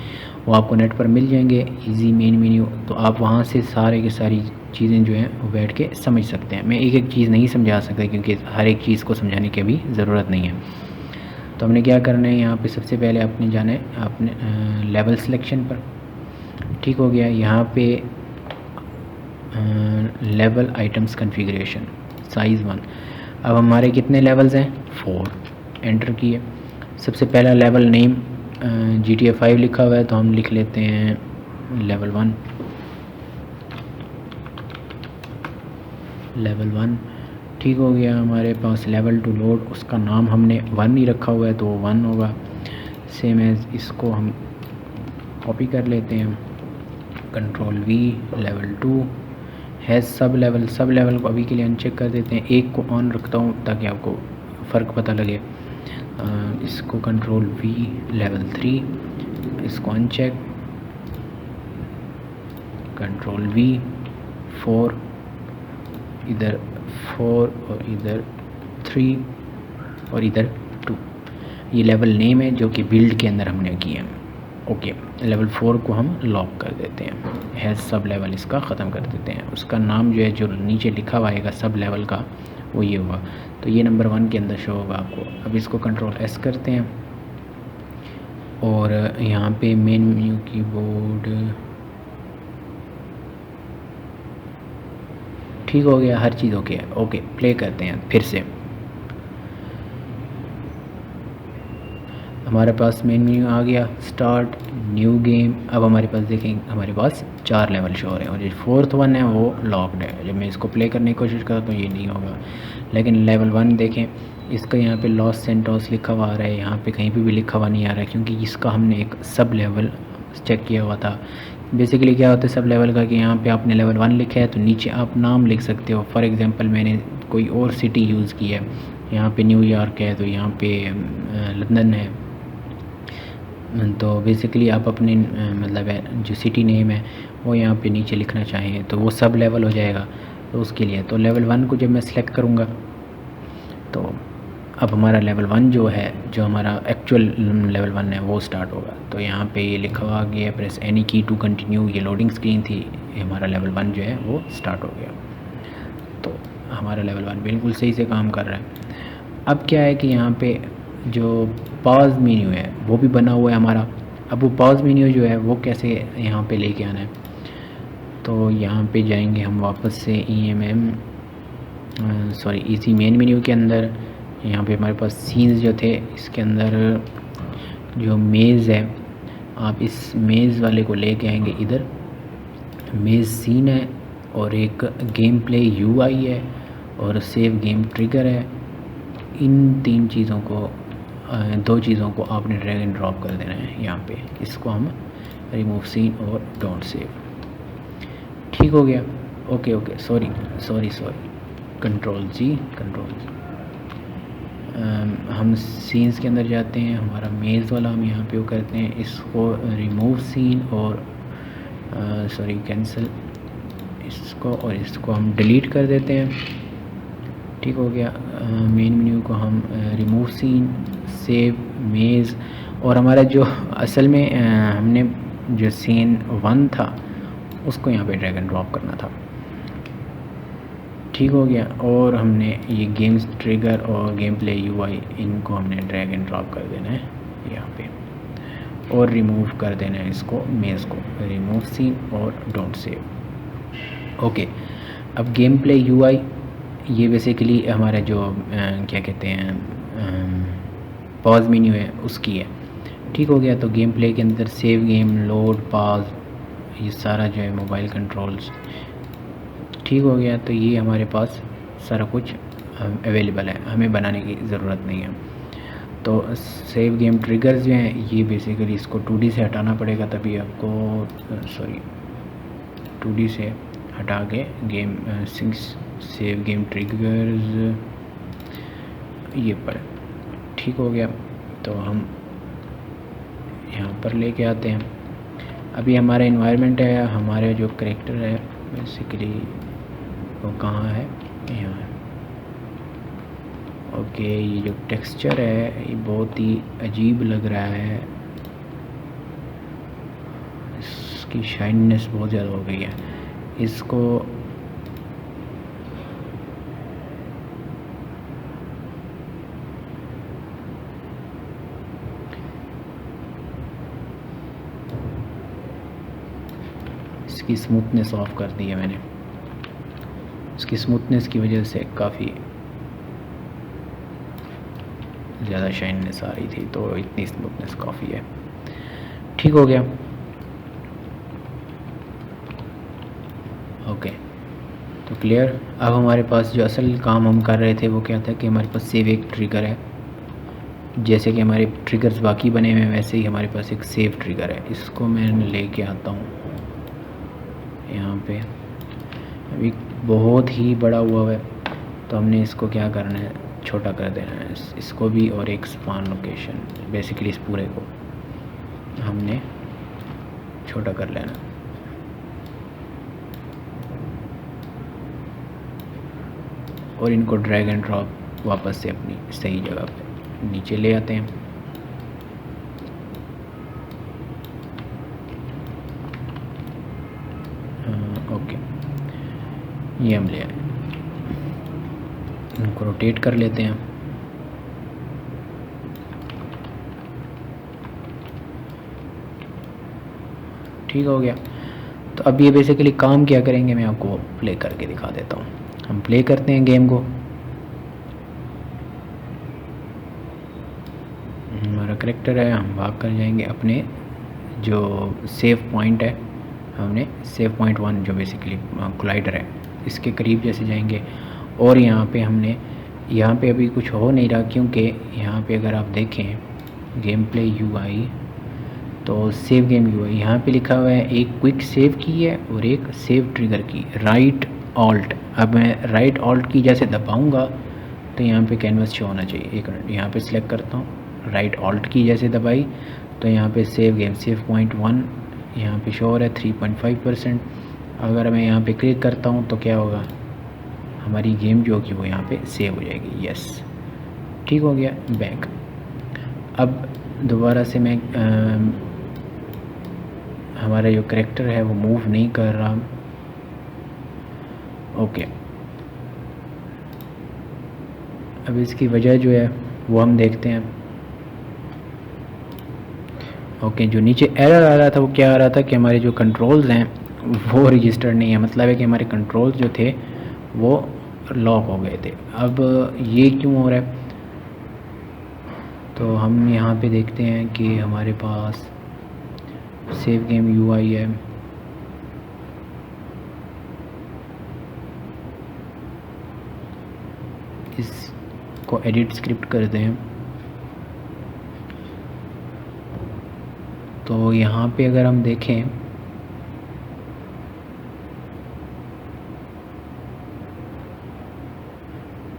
वो आपको नेट पर मिल जाएंगे, इजी मेन मेन्यू। तो आप वहाँ से सारे की सारी चीज़ें जो हैं वो बैठ के समझ सकते हैं। मैं एक एक चीज़ नहीं समझा सकता क्योंकि हर एक चीज़ को समझाने की भी ज़रूरत नहीं है। तो हमने क्या करना है, यहाँ पे सबसे पहले आपने जाना है अपने लेवल सिलेक्शन पर, ठीक हो गया। यहाँ पे लेवल आइटम्स कॉन्फ़िगरेशन साइज़ 1। अब हमारे कितने लेवल्स हैं, 4, एंटर किए। सबसे पहला लेवल नेम GTA 5 लिखा हुआ है तो हम लिख लेते हैं लेवल 1, लेवल 1, ठीक हो गया। हमारे पास लेवल 2 लोड, उसका नाम हमने 1 ही रखा हुआ है तो 1 होगा। सेम एज इसको हम कॉपी कर लेते हैं, कंट्रोल V, लेवल 2 है सब लेवल को अभी के लिए अनचेक कर देते हैं। एक को ऑन रखता हूँ ताकि आपको फ़र्क पता लगे। इसको कंट्रोल V, लेवल 3, इसको अनचेक, कंट्रोल V, 4, इधर 4 और इधर 3 और इधर 2। ये लेवल नेम है जो कि बिल्ड के अंदर हमने किए हैं। ओके, लेवल 4 को हम लॉक कर देते हैं, हैज़ सब लेवल इसका ख़त्म कर देते हैं। उसका नाम जो है जो नीचे लिखा हुआ आएगा सब लेवल का वो ये होगा। तो ये नंबर 1 के अंदर शो होगा आपको। अब इसको कंट्रोल S करते हैं और यहाँ पे मेन मेन्यू कीबोर्ड, ठीक हो गया, हर चीज़ ओके है। ओके, प्ले करते हैं फिर से। हमारे पास मेन मेन्यू आ गया, स्टार्ट न्यू गेम। अब हमारे पास देखें, हमारे पास 4 लेवल शो हो रहे हैं और जो फोर्थ वन है वो लॉक्ड है। जब मैं इसको प्ले करने की कोशिश करता हूँ तो ये नहीं होगा। लेकिन लेवल 1 देखें, इसका यहाँ पे लॉस सेंटोस लिखा हुआ आ रहा है, यहाँ पे कहीं पे भी लिखा हुआ नहीं आ रहा है, क्योंकि इसका हमने एक सब लेवल चेक किया हुआ था। बेसिकली क्या होता है सब लेवल का कि यहाँ पे आपने लेवल 1 लिखा है तो नीचे आप नाम लिख सकते हो। फॉर एग्ज़ाम्पल मैंने कोई और सिटी यूज़ की है, यहाँ पे न्यूयॉर्क है तो यहाँ पे लंदन है। तो बेसिकली आप अपने मतलब जो सिटी नेम है वो यहाँ पे नीचे लिखना चाहें तो वो सब लेवल हो जाएगा। तो उसके लिए तो लेवल 1 को जब मैं सिलेक्ट करूँगा तो अब हमारा लेवल 1 जो है, जो हमारा एक्चुअल लेवल 1 है वो स्टार्ट होगा। तो यहाँ पे ये लिखा हुआ गया प्रेस एनी की टू कंटिन्यू, ये लोडिंग स्क्रीन थी, ये हमारा लेवल 1 जो है वो स्टार्ट हो गया। तो हमारा लेवल 1 बिल्कुल सही से काम कर रहा है। अब क्या है कि यहाँ पे जो पॉज मेन्यू है वो भी बना हुआ है हमारा। अब वो पॉज मेन्यू जो है वो कैसे यहाँ पे लेके आना है, तो यहाँ पे जाएंगे हम वापस से इसी मेन मेन्यू के अंदर। यहाँ पे हमारे पास सीन्स जो थे, इसके अंदर जो मेज़ है, आप इस मेज़ वाले को लेके आएंगे इधर। मेज़ सीन है और एक गेम प्ले UI है और सेव गेम ट्रिगर है। इन 3 चीज़ों को 2 चीज़ों को आपने ड्रैग एंड ड्रॉप कर देना है यहाँ पे। इसको हम रिमूव सीन और डोंट सेव। ठीक हो गया। ओके सॉरी कंट्रोल जी। हम सीन्स के अंदर जाते हैं, हमारा मेज़ वाला हम यहाँ पे वो करते हैं, इसको रिमूव सीन और कैंसिल, इसको हम डिलीट कर देते हैं। ठीक हो गया। मेन मेन्यू को हम रिमूव सीन, सेव मेज़, और हमारा जो असल में हमने जो सीन 1 था उसको यहाँ पे ड्रैग एंड ड्रॉप करना था। ठीक हो गया। और हमने ये गेम्स ट्रिगर और गेम प्ले UI इनको हमने ड्रैग एंड ड्रॉप कर देना है यहाँ पे और रिमूव कर देना है इसको, मेज़ को, रिमूव सीन और डोंट सेव। ओके, अब गेम प्ले UI ये बेसिकली हमारा जो क्या कहते हैं पॉज मेन्यू है उसकी है। ठीक हो गया। तो गेम प्ले के अंदर सेव गेम, लोड, पॉज, ये सारा जो है मोबाइल कंट्रोल्स। ठीक हो गया। तो ये हमारे पास सारा कुछ अवेलेबल है, हमें बनाने की ज़रूरत नहीं है। तो सेव गेम ट्रिगर्स जो हैं ये बेसिकली इसको 2D से हटाना पड़ेगा, तभी आपको 2D से हटा के गेम सेव गेम ट्रिगर्स ये पर। ठीक हो गया। तो हम यहाँ पर लेके आते हैं। अभी हमारा इन्वायरमेंट है, हमारे जो करेक्टर है बेसिकली वो कहाँ है, यहाँ है। ओके, ये जो टेक्सचर है ये बहुत ही अजीब लग रहा है, इसकी शाइननेस बहुत ज़्यादा हो गई है। इसको इसकी स्मूथनेस ऑफ कर दी है मैंने, इसकी स्मूथनेस की वजह से काफ़ी ज़्यादा शाइननेस आ रही थी, तो इतनी स्मूथनेस काफ़ी है। ठीक हो गया। ओके, तो क्लियर। अब हमारे पास जो असल काम हम कर रहे थे वो क्या था कि हमारे पास सेव एक ट्रिगर है। जैसे कि हमारे ट्रिगर्स बाकी बने हुए हैं वैसे ही हमारे पास एक सेव ट्रिगर है। इसको मैं लेके आता हूँ यहाँ पे। अभी बहुत ही बड़ा हुआ है तो हमने इसको क्या करना है, छोटा कर देना है इसको भी, और एक स्पान लोकेशन, बेसिकली इस पूरे को हमने छोटा कर लेना। और इनको ड्रैग एंड ड्रॉप वापस से अपनी सही जगह पे नीचे ले आते हैं। ओके, ये हम ले आए, इनको रोटेट कर लेते हैं। ठीक हो गया। तो अब ये बेसिकली काम क्या करेंगे मैं आपको प्ले करके दिखा देता हूँ। हम प्ले करते हैं गेम को। हमारा करेक्टर है, हम भाग कर जाएंगे अपने जो सेव पॉइंट है, हमने सेव पॉइंट 1 जो बेसिकली कोलाइडर है इसके करीब जैसे जाएंगे। और यहाँ पे हमने यहाँ पे अभी कुछ हो नहीं रहा, क्योंकि यहाँ पे अगर आप देखें गेम प्ले यूआई तो सेव गेम यूआई यहाँ पे लिखा हुआ है, एक क्विक सेव की है और एक सेव ट्रिगर की, राइट ऑल्ट। अब मैं राइट ऑल्ट की जैसे दबाऊंगा तो यहाँ पे कैनवस शो होना चाहिए। एक मिनट, यहाँ पे सिलेक्ट करता हूँ, राइट ऑल्ट की जैसे दबाई तो यहाँ पे सेव गेम सेव पॉइंट 1 यहाँ पे शो हो रहा है 3.5%। अगर मैं यहाँ पे क्लिक करता हूँ तो क्या होगा, हमारी गेम जो कि वो यहाँ पे सेव हो जाएगी। यस, ठीक हो गया, बैक। अब दोबारा से मैं हमारा जो करेक्टर है वो मूव नहीं कर रहा। ओके, अब इसकी वजह जो है वो हम देखते हैं। ओके, जो नीचे एरर आ रहा था वो क्या आ रहा था कि हमारे जो कंट्रोल्स हैं वो रजिस्टर्ड नहीं है, मतलब है कि हमारे कंट्रोल्स जो थे वो लॉक हो गए थे। अब ये क्यों हो रहा है, तो हम यहाँ पे देखते हैं कि हमारे पास सेव गेम यूआई है, इसको एडिट स्क्रिप्ट कर दें तो यहाँ पे अगर हम देखें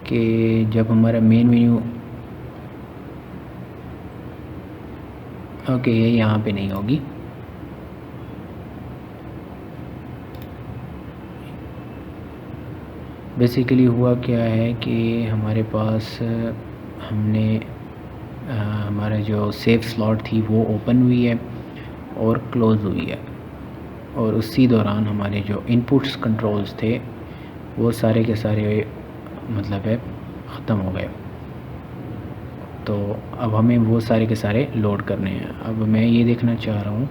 कि जब हमारा मेन मेन्यू, ओके ये यहाँ पे नहीं होगी, बेसिकली हुआ क्या है कि हमारे पास हमने हमारा जो सेव स्लॉट थी वो ओपन हुई है और क्लोज़ हुई है, और उसी दौरान हमारे जो इनपुट्स कंट्रोल्स थे वो सारे के सारे मतलब है ख़त्म हो गए। तो अब हमें वो सारे के सारे लोड करने हैं। अब मैं ये देखना चाह रहा हूँ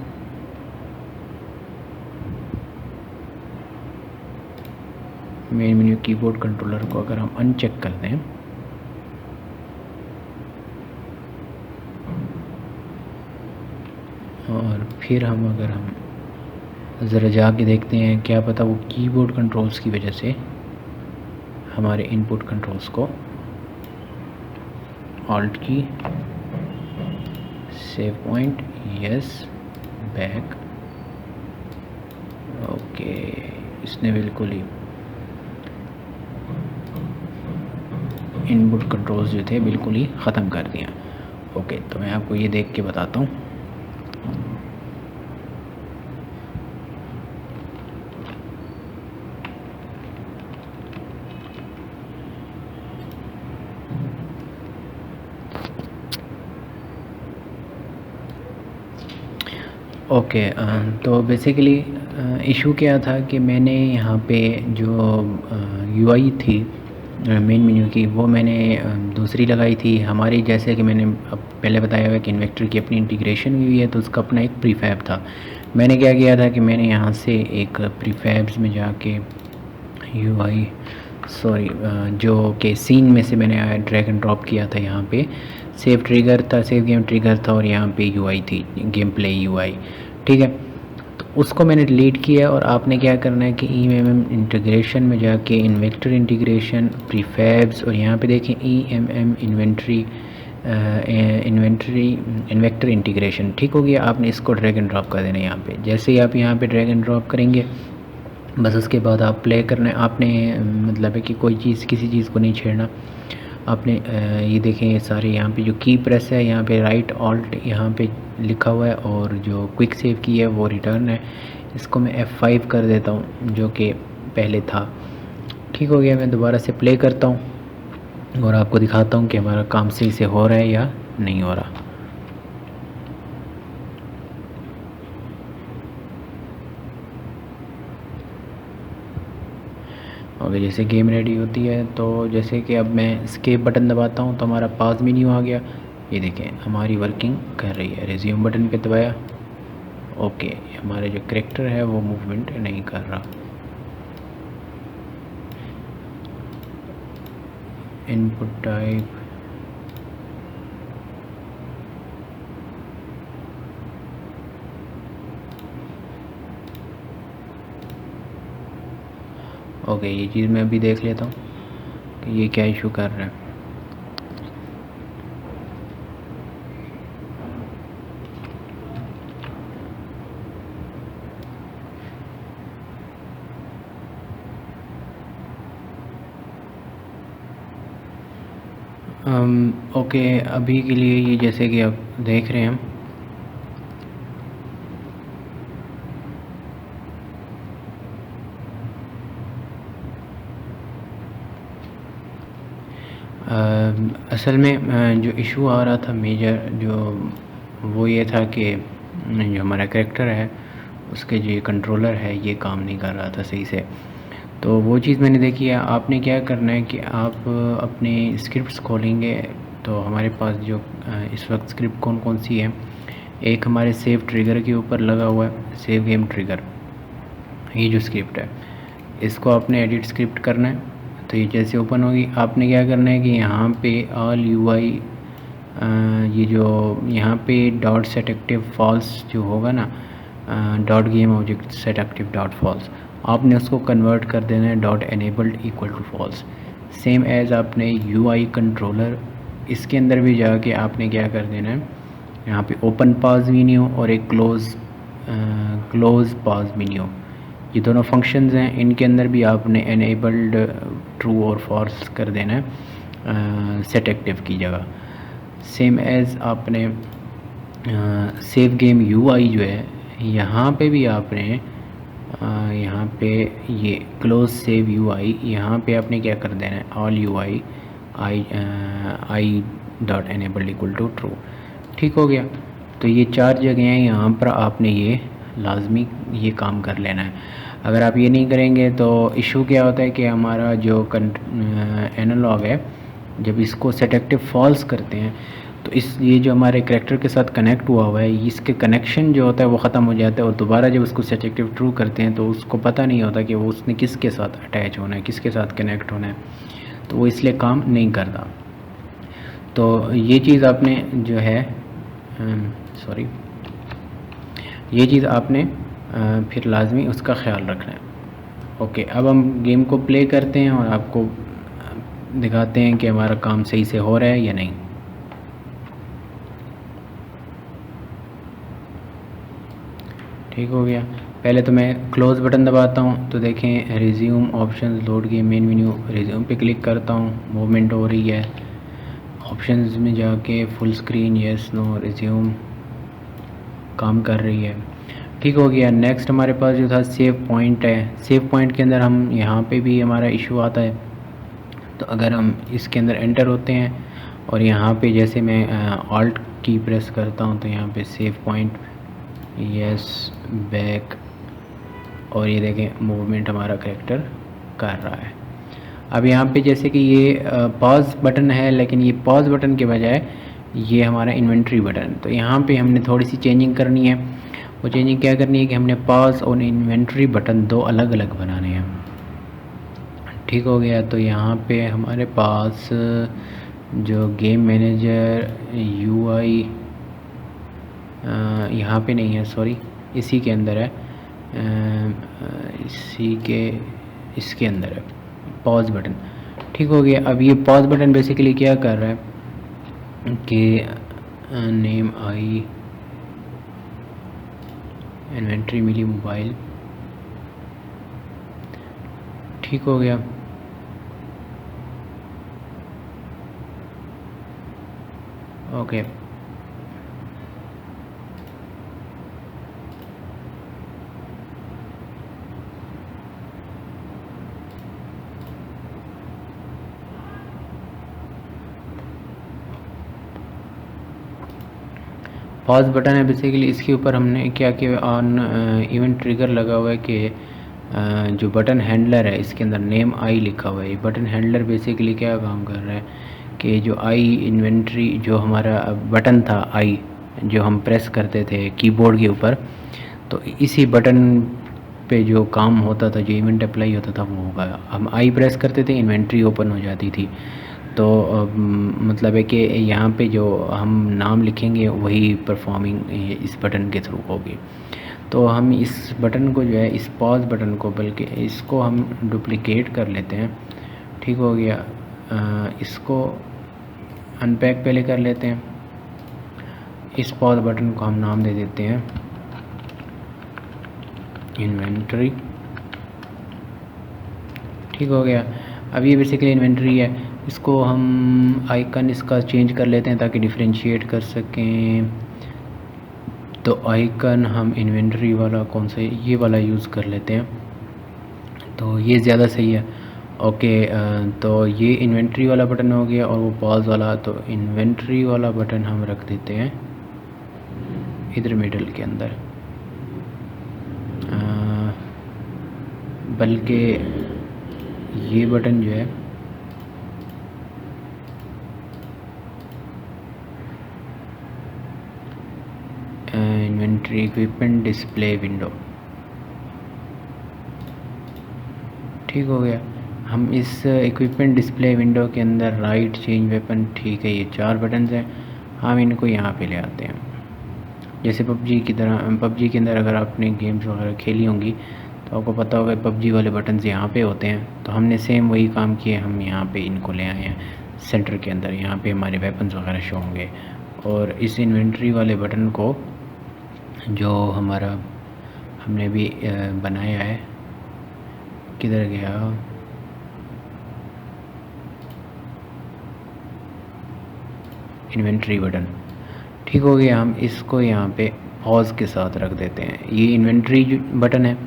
मेन मेन्यू कीबोर्ड कंट्रोलर को अगर हम अनचेक कर दें और फिर अगर हम ज़रा जाके देखते हैं, क्या पता वो कीबोर्ड कंट्रोल्स की वजह से हमारे इनपुट कंट्रोल्स को ऑल्ट की, save point, yes, back. Okay, इसने बिल्कुल ही इनपुट कंट्रोल्स जो थे बिल्कुल ही ख़त्म कर दिया। ओके, तो मैं आपको ये देख के बताता हूँ। ओके, तो बेसिकली इशू क्या था कि मैंने यहाँ पे जो यूआई थी मेन मेन्यू की वो मैंने दूसरी लगाई थी हमारी, जैसे कि मैंने अब पहले बताया हुआ कि इन्वेक्टर की अपनी इंटीग्रेशन हुई है तो उसका अपना एक प्रीफैब था। मैंने क्या किया था कि मैंने यहाँ से एक प्रीफैब्स में जाके यूआई जो कि सीन में से मैंने ड्रैग एंड ड्रॉप किया था, यहाँ पे सेव ट्रिगर था, सेव गेम ट्रिगर था और यहाँ पे यूआई थी, गेम प्ले यूआई, ठीक है। तो उसको मैंने डिलीट किया और आपने क्या करना है कि EMM इंटीग्रेशन में जाके इन्वेक्टर इंटीग्रेशन, प्रीफैब्स, और यहाँ पे देखें EMM इन्वेक्टर इंटीग्रेशन, ठीक हो गया। आपने इसको ड्रैग एंड ड्रॉप कर देना है यहाँ पे। जैसे ही आप यहाँ पे ड्रैग एंड ड्रॉप करेंगे बस उसके बाद आप प्ले करना है। आपने मतलब है कि कोई चीज़ किसी चीज़ को नहीं छेड़ना आपने। ये देखें ये सारे यहाँ पे जो की प्रेस है, यहाँ पे राइट ऑल्ट यहाँ पे लिखा हुआ है और जो क्विक सेव की है वो रिटर्न है। इसको मैं F5 कर देता हूँ जो कि पहले था, ठीक हो गया। मैं दोबारा से प्ले करता हूँ और आपको दिखाता हूँ कि हमारा काम सही से हो रहा है या नहीं हो रहा। और जैसे गेम रेडी होती है तो जैसे कि अब मैं एस्केप बटन दबाता हूँ तो हमारा पास मेन्यू आ गया। ये देखें हमारी वर्किंग कर रही है। रिज्यूम बटन पे दबाया, ओके, हमारे जो करेक्टर है वो मूवमेंट नहीं कर रहा। इनपुट टाइप ओके, ये चीज़ मैं अभी देख लेता हूँ कि ये क्या इशू कर रहा है। ओके, अभी के लिए ये जैसे कि आप देख रहे हैं असल में जो इशू आ रहा था मेजर जो वो ये था कि जो हमारा कैरेक्टर है उसके जो कंट्रोलर है ये काम नहीं कर रहा था सही से। तो वो चीज़ मैंने देखी है। आपने क्या करना है कि आप अपने स्क्रिप्ट्स खोलेंगे तो हमारे पास जो इस वक्त स्क्रिप्ट कौन कौन सी है, एक हमारे सेव ट्रिगर के ऊपर लगा हुआ है, सेव गेम ट्रिगर, ये जो स्क्रिप्ट है इसको आपने एडिट स्क्रिप्ट करना है। तो ये जैसे ओपन होगी आपने क्या करना है कि यहाँ पे ऑल यूआई ये जो यहाँ पे डॉट सेट एक्टिव फॉल्स जो होगा ना, dot game object set active dot false, आपने उसको कन्वर्ट कर देना है dot enabled equal to false. Same as आपने यूआई कंट्रोलर इसके अंदर भी जाके आपने क्या कर देना है, यहाँ पे ओपन पास मेन्यू और एक क्लोज पास मेन्यू, ये दोनों फंक्शंस हैं, इनके अंदर भी आपने एनेबल्ड ट्रू और फॉल्स कर देना है सेट एक्टिव की जगह। सेम एज आपने सेव गेम यूआई जो है यहाँ पे भी आपने यहाँ पे ये क्लोज सेव यूआई यहाँ पे आपने क्या कर देना है, all UI I dot enabled equal to true. ठीक हो गया। तो ये 4 जगह हैं, यहाँ पर आपने ये लाजमी ये काम कर लेना है। अगर आप ये नहीं करेंगे तो इशू क्या होता है कि हमारा जो एनालॉग है जब इसको सेट एक्टिव फॉल्स करते हैं तो इस ये जो हमारे करैक्टर के साथ कनेक्ट हुआ है इसके कनेक्शन जो होता है वो ख़त्म हो जाता है, और दोबारा जब उसको सेट एक्टिव ट्रू करते हैं तो उसको पता नहीं होता कि वो उसने किसके साथ अटैच होना है, किसके साथ कनेक्ट होना है, तो वो इसलिए काम नहीं करता। तो ये चीज़ आपने जो है सॉरी ये चीज़ आपने फिर लाजमी उसका ख्याल रखना है। ओके, अब हम गेम को प्ले करते हैं और आपको दिखाते हैं कि हमारा काम सही से हो रहा है या नहीं। ठीक हो गया। पहले तो मैं क्लोज़ बटन दबाता हूँ तो देखें resume options load game main menu, resume पे क्लिक करता हूँ, मूवमेंट हो रही है। ऑप्शंस में जाके full screen yes no resume काम कर रही है। ठीक हो गया। नेक्स्ट हमारे पास जो था सेव पॉइंट है, सेव पॉइंट के अंदर हम यहाँ पे भी हमारा इशू आता है। तो अगर हम इसके अंदर एंटर होते हैं और यहाँ पे जैसे मैं ऑल्ट की प्रेस करता हूँ तो यहाँ पे सेव पॉइंट यस बैक, और ये देखें मूवमेंट हमारा कैरेक्टर कर रहा है। अब यहाँ पे जैसे कि ये पॉज बटन है, लेकिन ये पॉज बटन के बजाय ये हमारा इन्वेंट्री बटन, तो यहाँ पे हमने थोड़ी सी चेंजिंग करनी है। वो चेंजिंग क्या करनी है कि हमने पॉज और इन्वेंट्री बटन 2 अलग अलग बनाने हैं। ठीक हो गया। तो यहाँ पे हमारे पास जो गेम मैनेजर यूआई यहाँ पे नहीं है, सॉरी इसी के अंदर है, इसके अंदर है पॉज बटन। ठीक हो गया। अब ये पॉज बटन बेसिकली क्या कर रहा है कि नेम आई इन्वेंट्री मिली मोबाइल। ठीक हो गया। ओके, पॉज बटन है बेसिकली, इसके ऊपर हमने क्या किया, ऑन इवेंट ट्रिगर लगा हुआ है कि जो बटन हैंडलर है इसके अंदर नेम आई लिखा हुआ है। ये बटन हैंडलर बेसिकली क्या काम कर रहा है कि जो आई इन्वेंट्री जो हमारा बटन था आई जो हम प्रेस करते थे कीबोर्ड के ऊपर, तो इसी बटन पे जो काम होता था, जो इवेंट अप्लाई होता था वो होगा। हम आई प्रेस करते थे, इन्वेंट्री ओपन हो जाती थी। तो मतलब है कि यहाँ पे जो हम नाम लिखेंगे वही परफॉर्मिंग इस बटन के थ्रू होगी। तो हम इस बटन को जो है, इस पॉज बटन को, बल्कि इसको हम डुप्लिकेट कर लेते हैं। ठीक हो गया। इसको अनपैक पहले कर लेते हैं। इस पॉज बटन को हम नाम दे देते हैं इन्वेंटरी। ठीक हो गया। अब ये बेसिकली इन्वेंटरी है। इसको हम आइकन इसका चेंज कर लेते हैं ताकि डिफरेंशिएट कर सकें। तो आइकन हम इन्वेंटरी वाला कौन सा, ये वाला यूज़ कर लेते हैं, तो ये ज़्यादा सही है। ओके, तो ये इन्वेंटरी वाला बटन हो गया और वो पॉज वाला। तो इन्वेंटरी वाला बटन हम रख देते हैं इधर मिडल के अंदर, बल्कि ये बटन जो है इन्वेंटरी इक्विपमेंट डिस्प्ले विंडो। ठीक हो गया। हम इस इक्विपमेंट डिस्प्ले विंडो के अंदर राइट, चेंज वेपन, ठीक है, ये 4 बटन्स हैं। हम इनको यहाँ पे ले आते हैं। जैसे पबजी की तरह, पबजी के अंदर अगर आपने गेम्स वगैरह खेली होंगी तो आपको पता होगा पबजी वाले बटन्स यहाँ पे होते हैं। तो हमने सेम वही काम किए, हम यहाँ पे इनको ले आए हैं सेंटर के अंदर। यहाँ पे हमारे वेपन्स वगैरह शो होंगे। और इस इन्वेंट्री वाले बटन को जो हमारा हमने भी बनाया है, किधर गया, इन्वेंट्री बटन। ठीक हो गया। हम इसको यहाँ पे पॉज के साथ रख देते हैं। ये इन्वेंट्री बटन है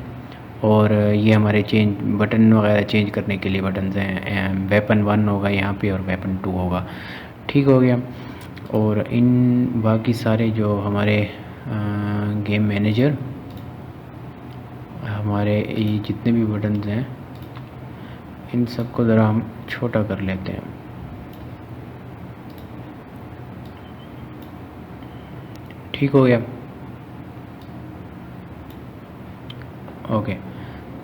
और ये हमारे चेंज बटन वगैरह चेंज करने के लिए बटन्स हैं। वेपन 1 होगा यहाँ पे और वेपन 2 होगा। ठीक हो गया। और इन बाकी सारे जो हमारे गेम मैनेजर, हमारे ये जितने भी बटन्स हैं, इन सबको ज़रा हम छोटा कर लेते हैं। ठीक हो गया। ओके,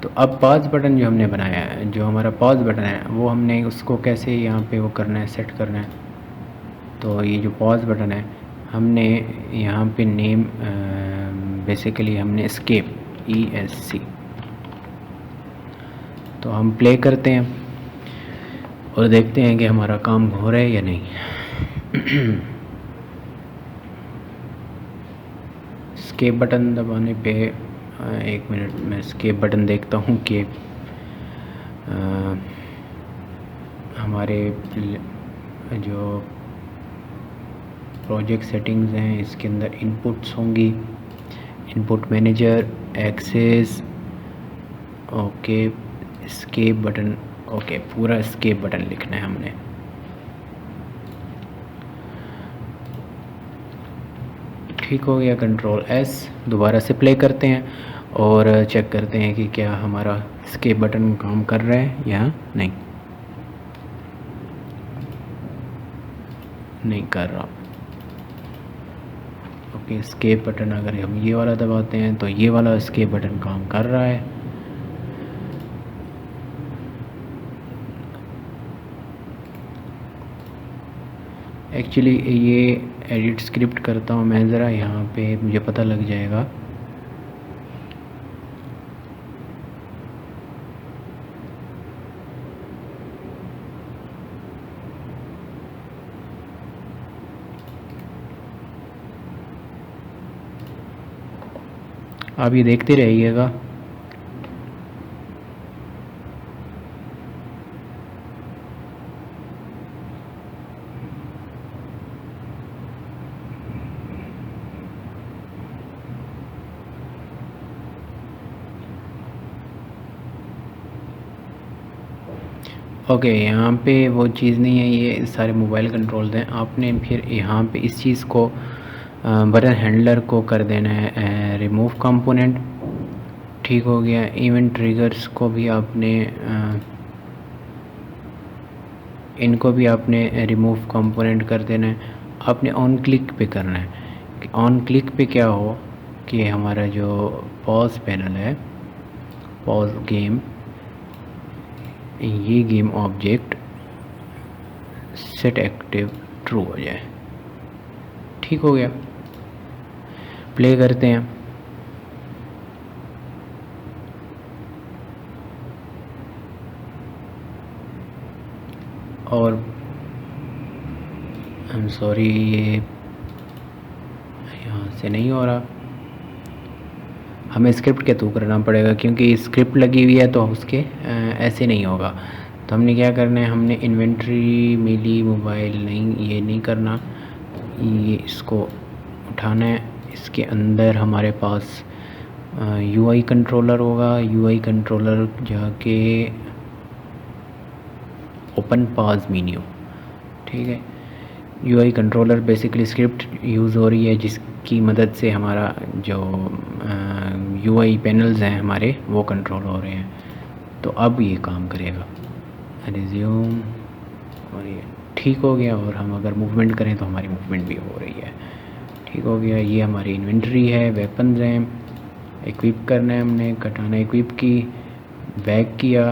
तो अब पॉज बटन जो हमने बनाया है, जो हमारा पॉज बटन है, वो हमने उसको कैसे यहाँ पे वो करना है, सेट करना है। तो ये जो पॉज बटन है, हमने यहाँ पे नेम बेसिकली हमने एस्केप, ESC। तो हम प्ले करते हैं और देखते हैं कि हमारा काम हो रहा है या नहीं। एस्केप बटन दबाने पे, एक मिनट, मैं एस्केप बटन देखता हूँ कि हमारे जो प्रोजेक्ट सेटिंग्स हैं इसके अंदर इनपुट्स होंगी, input manager, access. Okay, escape button, okay, पूरा एस्केप बटन लिखना है हमने। ठीक हो गया। कंट्रोल S, दोबारा से प्ले करते हैं और चेक करते हैं कि क्या हमारा एस्केप बटन काम कर रहा है या नहीं। नहीं कर रहा। ओके, एस्केप बटन अगर हम ये वाला दबाते हैं तो ये वाला एस्केप बटन काम कर रहा है। एक्चुअली ये एडिट स्क्रिप्ट करता हूँ मैं, ज़रा यहाँ पे मुझे पता लग जाएगा। आप ये देखते रहिएगा। ओके, यहाँ पे वो चीज़ नहीं है, ये सारे मोबाइल कंट्रोल्स हैं। आपने फिर यहाँ पे इस चीज़ को बटन हैंडलर को कर देना है रिमूव कंपोनेंट। ठीक हो गया। इवेंट ट्रिगर्स को भी आपने इनको भी आपने रिमूव कंपोनेंट कर देना है। आपने ऑन क्लिक पे करना है। ऑन क्लिक पे क्या हो कि हमारा जो पॉज पैनल है, पॉज गेम, ये game object set active true हो जाए। ठीक हो गया, प्ले करते हैं। और आई एम सॉरी, ये यहाँ से नहीं हो रहा, हमें स्क्रिप्ट के थ्रू करना पड़ेगा क्योंकि स्क्रिप्ट लगी हुई है तो उसके ऐसे नहीं होगा। तो हमने क्या करना है, हमने इन्वेंट्री मिली मोबाइल नहीं, ये नहीं करना, ये इसको उठाना है। इसके अंदर हमारे पास यूआई कंट्रोलर होगा। यूआई कंट्रोलर जाके ओपन पाज मेन्यू, ठीक है। UI controller basically script use हो रही है जिसकी मदद से हमारा जो यूआई पैनल्स हैं हमारे वो कंट्रोल हो रहे हैं। तो अब ये काम करेगा, रिज्यूम, और ये ठीक हो गया। और हम अगर मूवमेंट करें तो हमारी मूवमेंट भी हो रही है। ठीक हो गया, ये हमारी इन्वेंट्री है, वेपन्स हैं, इक्विप करना है हमने, कटाना इक्विप की, बैक किया,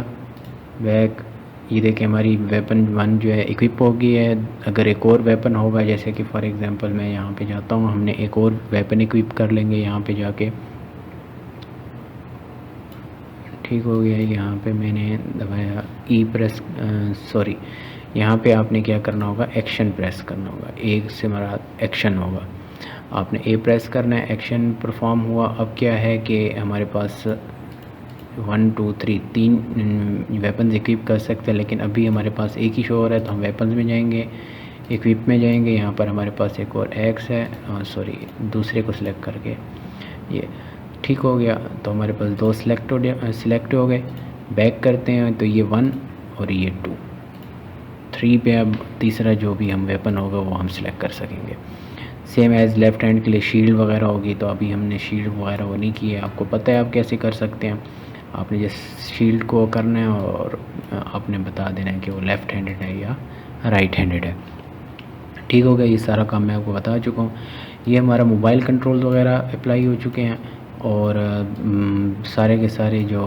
बैक, ये देखें हमारी वेपन 1 जो है इक्विप हो गई है। अगर एक और वेपन होगा, जैसे कि फॉर एग्जांपल मैं यहाँ पे जाता हूँ, हमने एक और वेपन इक्विप कर लेंगे यहाँ पे जाके। ठीक हो गया, यहाँ पे मैंने दबाया ई प्रेस, सॉरी, यहाँ पे आपने क्या करना होगा, एक्शन प्रेस करना होगा। एक से हमारा एक्शन होगा, आपने ए प्रेस करना है, एक्शन परफॉर्म हुआ। अब क्या है कि हमारे पास 1 2 3 3 वेपन्स इक्विप कर सकते हैं, लेकिन अभी हमारे पास एक ही शो हो रहा है। तो हम वेपन्स में जाएंगे, इक्विप में जाएंगे, यहाँ पर हमारे पास एक और एक्स है, सॉरी दूसरे को सिलेक्ट करके ये ठीक हो गया। तो हमारे पास 2 सिलेक्ट हो गए। बैक करते हैं तो ये 1 और ये 2, 3 पे अब तीसरा जो भी हम वेपन होगा वो हम सिलेक्ट कर सकेंगे। सेम एज़ लेफ़्ट हैंड के लिए शील्ड वगैरह होगी, तो अभी हमने शील्ड वगैरह वो नहीं की है। आपको पता है आप कैसे कर सकते हैं, आपने जिस शील्ड को करना है और आपने बता देना है कि वो लेफ़्ट हैंडेड है या राइट हैंडेड है। ठीक हो गया, ये सारा काम मैं आपको बता चुका हूँ। ये हमारा मोबाइल कंट्रोल वगैरह अप्लाई हो चुके हैं और सारे के सारे जो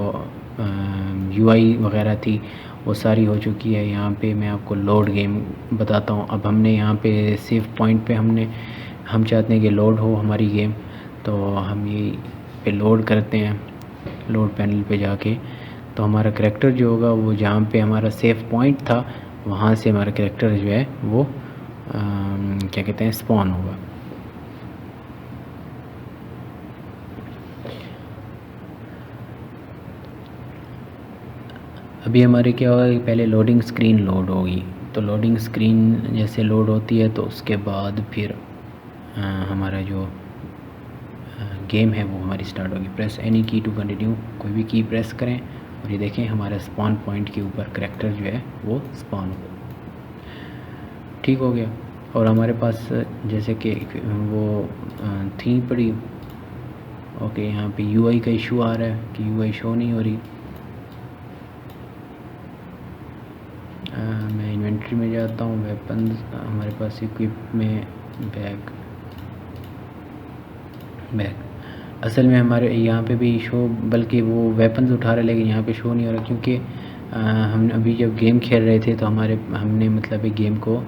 यूआई वगैरह थी वो सारी हो चुकी है। यहाँ पे मैं आपको लोड गेम बताता हूँ। अब हमने यहाँ पे सेव पॉइंट पे हम चाहते हैं कि लोड हो हमारी गेम, तो हम ये पे लोड करते हैं, लोड पैनल पे जाके। तो हमारा करैक्टर जो होगा वो जहाँ पे हमारा सेव पॉइंट था वहाँ से हमारा करैक्टर जो है वो क्या कहते हैं, स्पॉन होगा। अभी हमारे क्या होगा कि पहले लोडिंग स्क्रीन लोड होगी। तो लोडिंग स्क्रीन जैसे लोड होती है तो उसके बाद फिर हमारा जो गेम है वो हमारी स्टार्ट होगी। प्रेस एनी की टू कंटिन्यू, कोई भी की प्रेस करें और ये देखें हमारा स्पॉन पॉइंट के ऊपर करैक्टर जो है वो स्पॉन हो। ठीक हो गया। और हमारे पास जैसे कि वो थी पड़ी, ओके, यहाँ पे यूआई का इशू आ रहा है कि यूआई शो नहीं हो रही। मैं इन्वेंट्री में जाता हूँ, वेपन्स हमारे पास इक्विप में, बैग, असल में हमारे यहाँ पे भी शो, बल्कि वो वेपन्स उठा रहा है लेकिन यहाँ पे शो नहीं हो रहा क्योंकि हम अभी जब गेम खेल रहे थे तो हमने मतलब एक गेम को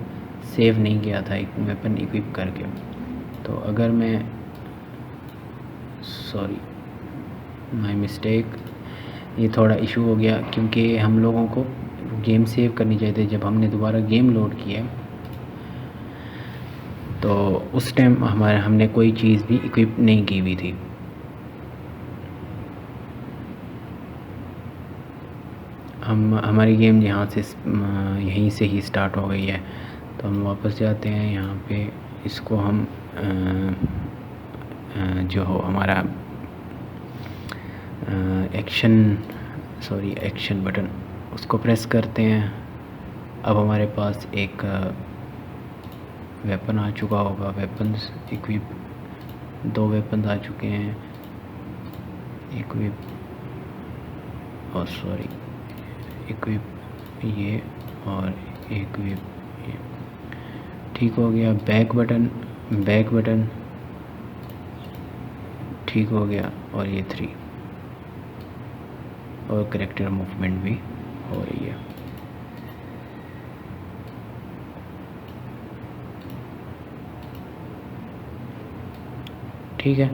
सेव नहीं किया था एक वेपन इक्विप करके। तो अगर मैं, सॉरी माय मिस्टेक, ये थोड़ा इशू हो गया क्योंकि हम लोगों को गेम सेव करनी चाहिए थी। जब हमने दोबारा गेम लोड किया तो उस टाइम हमने कोई चीज़ भी इक्विप नहीं की हुई थी। हमारी गेम यहाँ से यहीं से ही स्टार्ट हो गई है। तो हम वापस जाते हैं यहाँ पे, इसको हम जो हो हमारा एक्शन बटन, उसको प्रेस करते हैं। अब हमारे पास एक वेपन आ चुका होगा, वेपन्स इक्विप, 2 वेपन आ चुके हैं, इक्विप और सॉरी इक्विप ये और इक्विप ये। ठीक हो गया। बैक बटन ठीक हो गया और ये 3 और करैक्टर मूवमेंट भी हो रही है। ठीक है।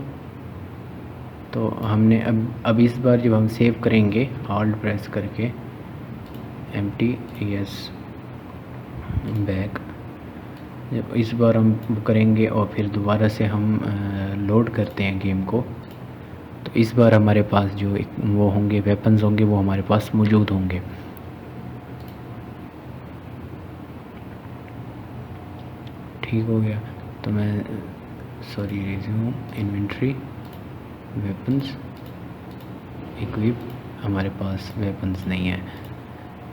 तो हमने अब इस बार जब हम सेव करेंगे ऑल्ट प्रेस करके empty yes बैक, जब इस बार हम करेंगे और फिर दोबारा से हम लोड करते हैं गेम को, तो इस बार हमारे पास जो वो होंगे वेपन्स होंगे वो हमारे पास मौजूद होंगे। ठीक हो गया। तो मैं sorry resume inventory weapons equip, हमारे पास वेपन्स नहीं है।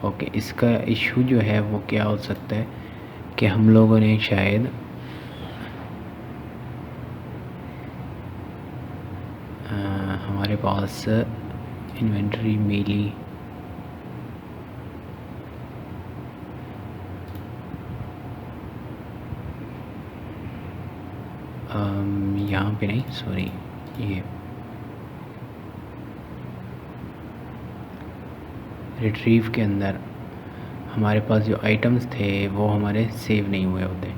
ओके, इसका इशू जो है वो क्या हो सकता है कि हम लोगों ने शायद हमारे पास इन्वेंट्री मेली यहाँ पे नहीं, सॉरी ये रिट्रीव के अंदर हमारे पास जो आइटम्स थे वो हमारे सेव नहीं हुए होते।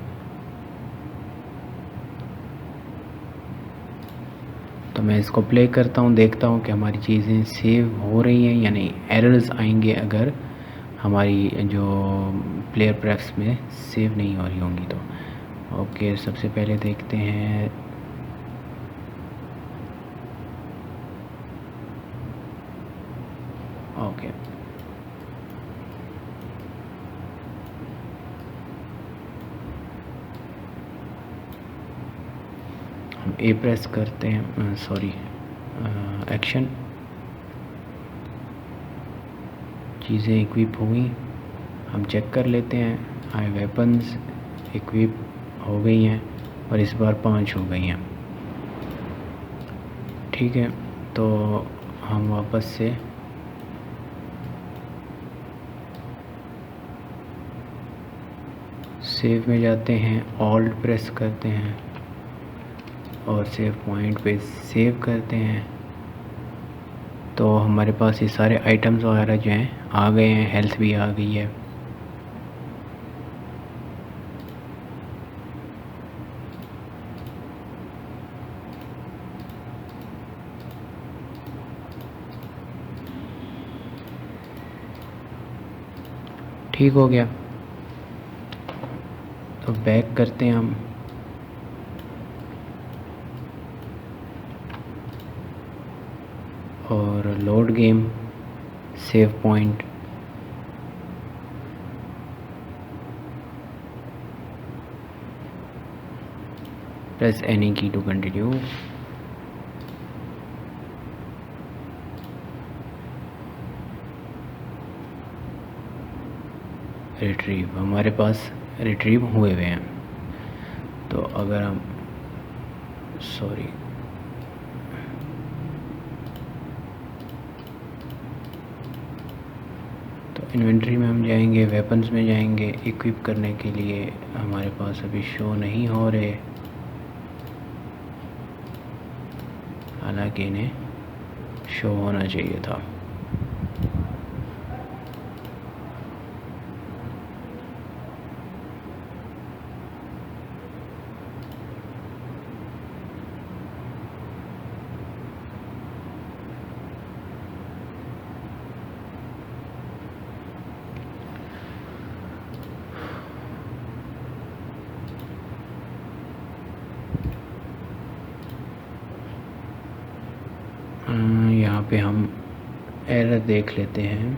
तो मैं इसको प्ले करता हूँ, देखता हूँ कि हमारी चीज़ें सेव हो रही हैं या नहीं। एरर्स आएंगे अगर हमारी जो प्लेयर प्रेफ्स में सेव नहीं हो रही होंगी तो। ओके, सबसे पहले देखते हैं ओके हम ए प्रेस करते हैं, सॉरी एक्शन, चीज़ें इक्विप हो गई। हम चेक कर लेते हैं, आई वेपन्स इक्विप हो गई हैं और इस बार 5 हो गई हैं। ठीक है, तो हम वापस से सेव में जाते हैं, ऑल्ट प्रेस करते हैं और सेव पॉइंट पे सेव करते हैं। तो हमारे पास ये सारे आइटम्स वगैरह जो हैं आ गए हैं, हेल्थ भी आ गई है। ठीक हो गया। तो बैक करते हैं हम, और load game, save point, press any की टू कंटिन्यू। रिट्रीव, हमारे पास रिट्रीव हुए हुए हैं। तो अगर हम सॉरी तो इन्वेंट्री में हम जाएंगे, वेपन्स में जाएंगे, इक्विप करने के लिए हमारे पास अभी शो नहीं हो रहे, हालांकि इन्हें शो होना चाहिए था। यहाँ पे हम एरर देख लेते हैं।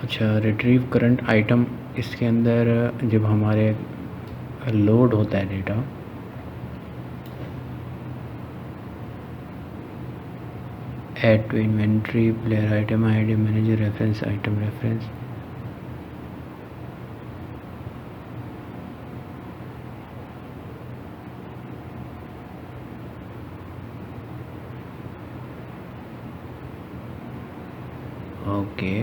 अच्छा, रिट्रीव करंट आइटम, इसके अंदर जब हमारे लोड होता है data, add to inventory, player item ID, manager reference, item reference, okay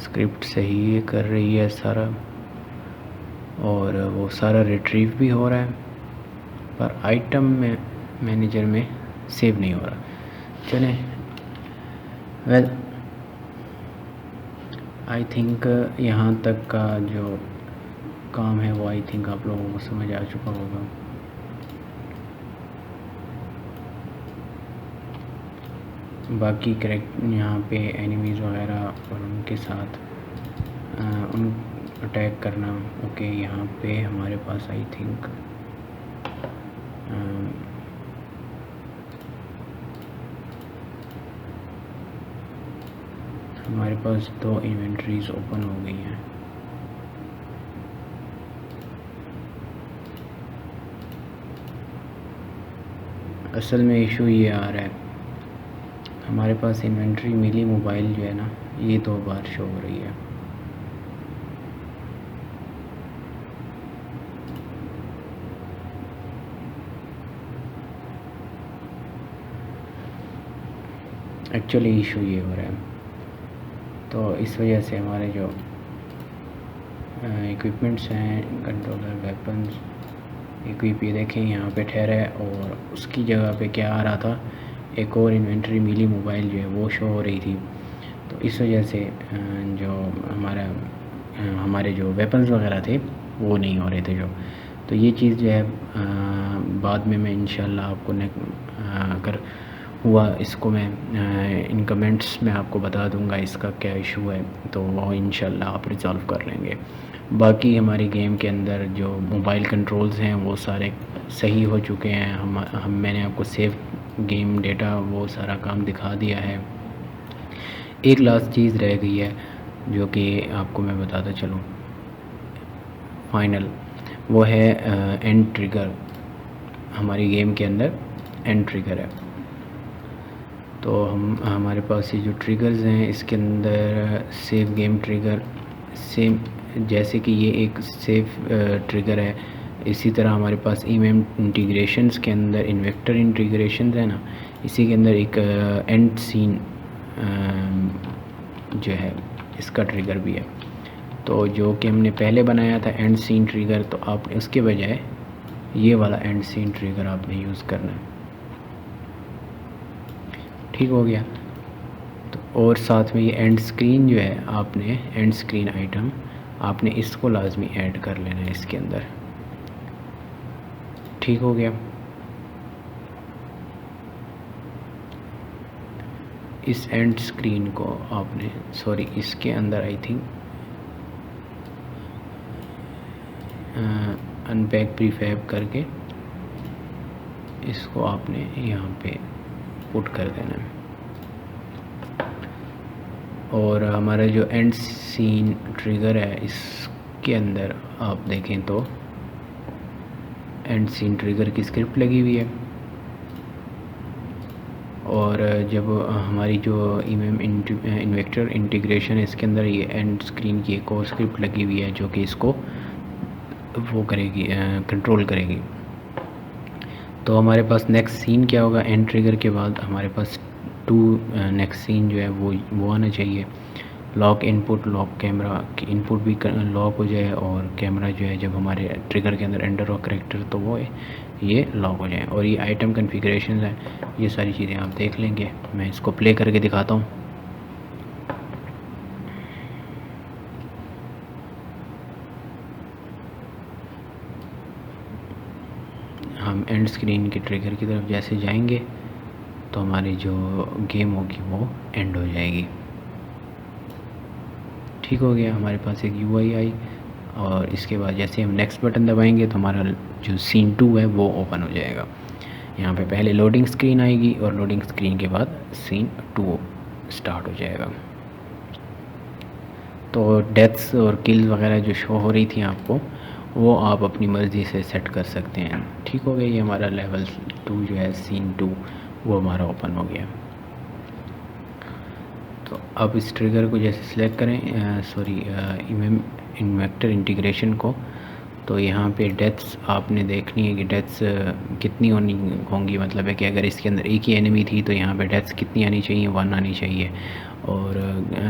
script सही कर रही है सारा, और वो सारा रिट्रीव भी हो रहा है, पर आइटम में मैनेजर में सेव नहीं हो रहा। चलें, वेल आई थिंक यहाँ तक का जो काम है वो आई थिंक आप लोगों को समझ आ चुका होगा। बाकी करेक्ट यहाँ पे एनिमीज़ वगैरह और उनके साथ उन अटैक करना। ओके, यहाँ पे हमारे पास आई थिंक हमारे पास 2 इन्वेंटरीज ओपन हो गई हैं। असल में इशू ये आ रहा है, हमारे पास इन्वेंट्री मिली मोबाइल जो है ना, ये 2 बार शो हो रही है। एक्चुअली इशू ये हो रहा है, तो इस वजह से हमारे जो इक्विपमेंट्स हैं, कंट्रोलर, वेपन्स, इक्विप, ये देखें यहाँ पे ठहरा है, और उसकी जगह पे क्या आ रहा था, एक और इन्वेंट्री मिली मोबाइल जो है वो शो हो रही थी। तो इस वजह से जो हमारे जो वेपन्स वगैरह थे वो नहीं हो रहे थे जो। तो ये चीज़ जो है बाद में मैं इंशाल्लाह आपको अगर हुआ इसको मैं इन कमेंट्स में आपको बता दूंगा इसका क्या इशू है, तो वो इंशाल्लाह आप रिज़ॉल्व कर लेंगे। बाकी हमारी गेम के अंदर जो मोबाइल कंट्रोल्स हैं वो सारे सही हो चुके हैं। हम मैंने आपको सेव गेम डेटा वो सारा काम दिखा दिया है। एक लास्ट चीज़ रह गई है जो कि आपको मैं बताता चलूँ, फाइनल, वो है एंड ट्रिगर। हमारी गेम के अंदर एंड ट्रिगर है, तो हमारे पास ये जो ट्रिगर्स हैं इसके अंदर सेव गेम ट्रिगर, सेम जैसे कि ये एक सेव ट्रिगर है, इसी तरह हमारे पास ईएमएम इंटीग्रेशंस के अंदर इन्वेक्टर इंटीग्रेशन है ना, इसी के अंदर एक एंड सीन जो है इसका ट्रिगर भी है। तो जो कि हमने पहले बनाया था एंड सीन ट्रिगर, तो आपने उसके बजाय ये वाला एंड सीन ट्रिगर आपने यूज़ करना है। ठीक हो गया। तो और साथ में ये एंड स्क्रीन जो है, आपने एंड स्क्रीन आइटम आपने इसको लाजमी ऐड कर लेना है इसके अंदर। ठीक हो गया। इस एंड स्क्रीन को आपने इसके अंदर आई थिंक अनपैक प्रीफैब करके इसको आपने यहाँ पे पुट कर देना है। और हमारा जो एंड सीन ट्रिगर है इसके अंदर आप देखें तो एंड सीन ट्रिगर की स्क्रिप्ट लगी हुई है, और जब हमारी जो ईएमएम इन्वेक्टर इंटीग्रेशन है इसके अंदर ये एंड स्क्रीन की एक और स्क्रिप्ट लगी हुई है जो कि इसको वो करेगी, कंट्रोल करेगी। तो हमारे पास नेक्स्ट सीन क्या होगा, एंड ट्रिगर के बाद हमारे पास नेक्स्ट सीन जो है वो आना चाहिए। लॉक इनपुट, लॉक कैमरा की इनपुट भी लॉक हो जाए, और कैमरा जो है जब हमारे ट्रिगर के अंदर एंटर हो करेक्टर तो वो ये लॉक हो जाए। और ये आइटम कन्फिग्रेशन है, ये सारी चीज़ें आप देख लेंगे। मैं इसको प्ले करके दिखाता हूँ। हम एंड स्क्रीन के ट्रिगर की तरफ जैसे जाएंगे तो हमारी जो गेम होगी वो एंड हो जाएगी। ठीक हो गया। हमारे पास एक यूआई आई, और इसके बाद जैसे हम नेक्स्ट बटन दबाएंगे तो हमारा जो सीन 2 है वो ओपन हो जाएगा। यहाँ पे पहले लोडिंग स्क्रीन आएगी, और लोडिंग स्क्रीन के बाद सीन 2 स्टार्ट हो जाएगा। तो डेथ्स और किल्स वगैरह जो शो हो रही थी आपको, वो आप अपनी मर्ज़ी से सेट कर सकते हैं। ठीक हो गया। ये हमारा लेवल 2 जो है सीन 2 वो हमारा ओपन हो गया। तो अब इस ट्रिगर को जैसे सिलेक्ट करें, ईएमएम इन्वेक्टर इंटीग्रेशन को, तो यहाँ पे डेथ्स आपने देखनी है कि डेथ्स कितनी होंगी। मतलब है कि अगर इसके अंदर एक ही एनिमी थी तो यहाँ पे डेथ्स कितनी आनी चाहिए, 1 आनी चाहिए। और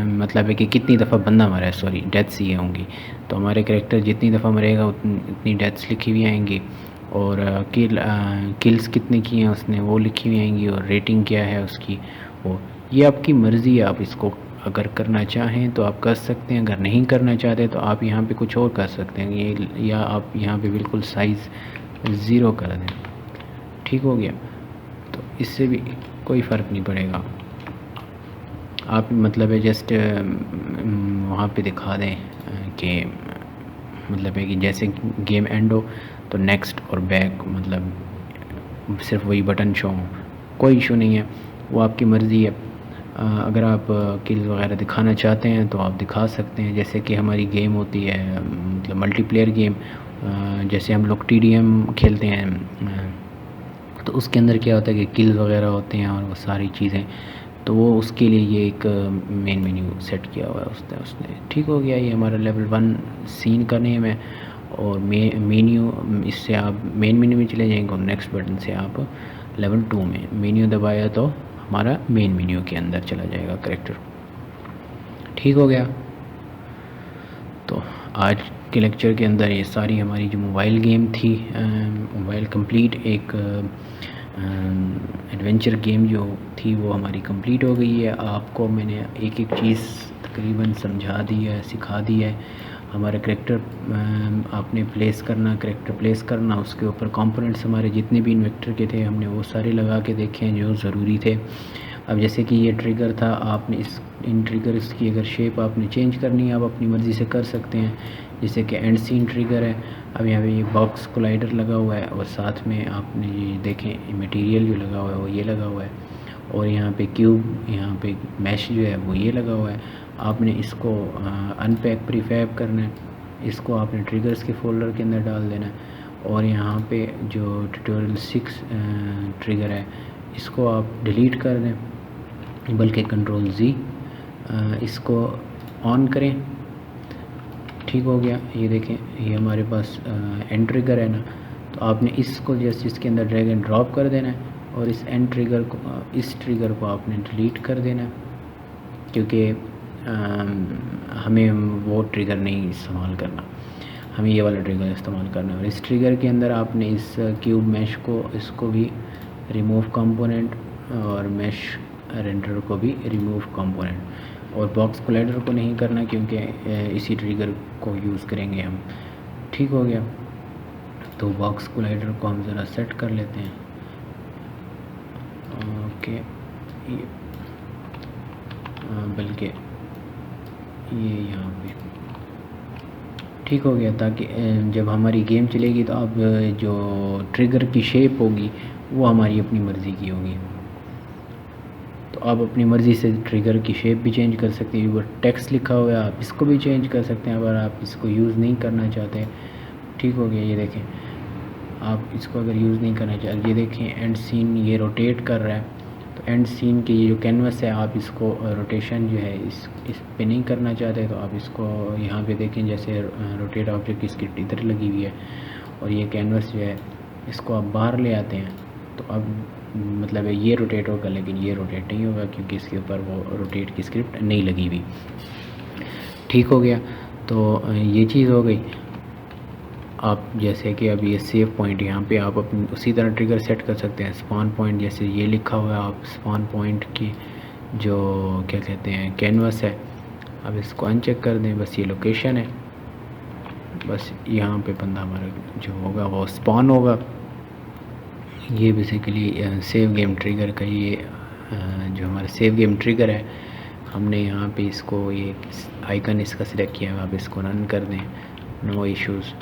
मतलब है कि कितनी दफ़ा बंदा मरा है, सॉरी डेथ्स ये होंगी। तो हमारे कैरेक्टर जितनी दफ़ा मरेगा उतनी डेथ्स लिखी हुई आएंगी, और किल्स कितनी की हैं उसने वो लिखी हुई आएंगी, और रेटिंग क्या है उसकी वो। ये आपकी मर्ज़ी है, आप इसको अगर करना चाहें तो आप कर सकते हैं, अगर नहीं करना चाहते तो आप यहाँ पे कुछ और कर सकते हैं, ये या आप यहाँ पे बिल्कुल साइज़ 0 कर दें। ठीक हो गया, तो इससे भी कोई फ़र्क नहीं पड़ेगा। आप मतलब है जस्ट वहाँ पे दिखा दें कि मतलब है कि जैसे गेम एंड हो तो नेक्स्ट और बैक, मतलब सिर्फ वही बटन शो हो, कोई इशू नहीं है, वो आपकी मर्ज़ी है। अगर आप किल्स वगैरह दिखाना चाहते हैं तो आप दिखा सकते हैं। जैसे कि हमारी गेम होती है मतलब मल्टीप्लेयर गेम, जैसे हम लोग TDM खेलते हैं, तो उसके अंदर क्या होता है कि किल्स वगैरह होते हैं और वो सारी चीज़ें, तो वो उसके लिए ये एक मेन मेन्यू सेट किया हुआ है उसने। ठीक हो गया, ये हमारा लेवल 1 सीन का नेम है। और मेन्यू, इससे आप मेन मेन्यू में चले जाएंगे और नेक्स्ट बटन से आप लेवल 2 में मेन्यू दबाया तो हमारा मेन मेन्यू के अंदर चला जाएगा करेक्टर। ठीक हो गया, तो आज के लेक्चर के अंदर ये सारी हमारी जो मोबाइल गेम थी, मोबाइल कंप्लीट एक एडवेंचर गेम जो थी वो हमारी कंप्लीट हो गई है। आपको मैंने एक एक चीज़ तकरीबन समझा दी है, सिखा दी है। हमारा करेक्टर आपने प्लेस करना, करेक्टर प्लेस करना, उसके ऊपर कंपोनेंट्स हमारे जितने भी इन्वेक्टर के थे हमने वो सारे लगा के देखे हैं जो ज़रूरी थे। अब जैसे कि ये ट्रिगर था, आपने इन ट्रिगर्स की अगर शेप आपने चेंज करनी है आप अपनी मर्ज़ी से कर सकते हैं। जैसे कि एंड सीन ट्रिगर है, अब यहाँ पे ये बॉक्स कोलाइडर लगा हुआ है, और साथ में आपने ये देखें मटेरियल जो लगा हुआ है वो ये लगा हुआ है, और यहाँ पे क्यूब, यहाँ पे मैश जो है वो ये लगा हुआ है। आपने इसको अनपैक प्रीफैब करना है, इसको आपने ट्रिगर्स के फोल्डर के अंदर डाल देना है। और यहाँ पे जो ट्यूटोरियल 6 ट्रिगर है इसको आप डिलीट कर दें, बल्कि कंट्रोल Z इसको ऑन करें। ठीक हो गया, ये देखें ये हमारे पास एंड ट्रिगर है ना, तो आपने इसको जस्ट इसके अंदर ड्रैग एंड ड्रॉप कर देना है, और इस एंड ट्रिगर को, इस ट्रिगर को आपने डिलीट कर देना है, क्योंकि हमें वो ट्रिगर नहीं इस्तेमाल करना, हमें ये वाला ट्रिगर इस्तेमाल करना है। और इस ट्रिगर के अंदर आपने इस क्यूब मैश को, इसको भी रिमूव कंपोनेंट, और मैश रेंडर को भी रिमूव कंपोनेंट, और बॉक्स कोलाइडर को नहीं करना क्योंकि इसी ट्रिगर को यूज़ करेंगे हम। ठीक हो गया, तो बॉक्स कोलाइडर को हम ज़रा सेट कर लेते हैं। ओके, ये बल्कि ये यहाँ पे ठीक हो गया, ताकि जब हमारी गेम चलेगी तो अब जो ट्रिगर की शेप होगी वो हमारी अपनी मर्ज़ी की होगी। तो आप अपनी मर्ज़ी से ट्रिगर की शेप भी चेंज कर सकते हैं। वो टेक्स्ट लिखा हुआ है आप इसको भी चेंज कर सकते हैं अगर आप इसको यूज़ नहीं करना चाहते। ठीक हो गया, ये देखें आप इसको अगर यूज़ नहीं करना चाहते, ये देखें एंड सीन ये रोटेट कर रहा है, तो एंड सीन की ये जो कैनवस है आप इसको रोटेशन जो है इस पे नहीं करना चाहते तो आप इसको यहाँ पे देखें, जैसे रोटेट ऑब्जेक्ट इसकी इधर लगी हुई है, और ये कैनवस जो है इसको आप बाहर ले आते हैं, तो अब मतलब है ये रोटेट होगा, लेकिन ये रोटेट नहीं होगा क्योंकि इसके ऊपर वो रोटेट की स्क्रिप्ट नहीं लगी हुई। ठीक हो गया, तो ये चीज़ हो गई। आप जैसे कि अब ये सेव पॉइंट यहाँ पे आप अपनी उसी तरह ट्रिगर सेट कर सकते हैं। स्पॉन पॉइंट जैसे ये लिखा हुआ है, आप स्पॉन पॉइंट की जो क्या कहते हैं कैनवस है, अब इसको अनचेक कर दें, बस ये लोकेशन है, बस यहाँ पे बंदा हमारा जो होगा वो स्पॉन होगा। ये बेसिकली सेव गेम ट्रिगर का ये जो हमारा सेव गेम ट्रिगर है, हमने यहाँ पे इसको ये आइकन इसका सिलेक्ट किया है, आप इसको रन कर दें, नो इश्यूज़।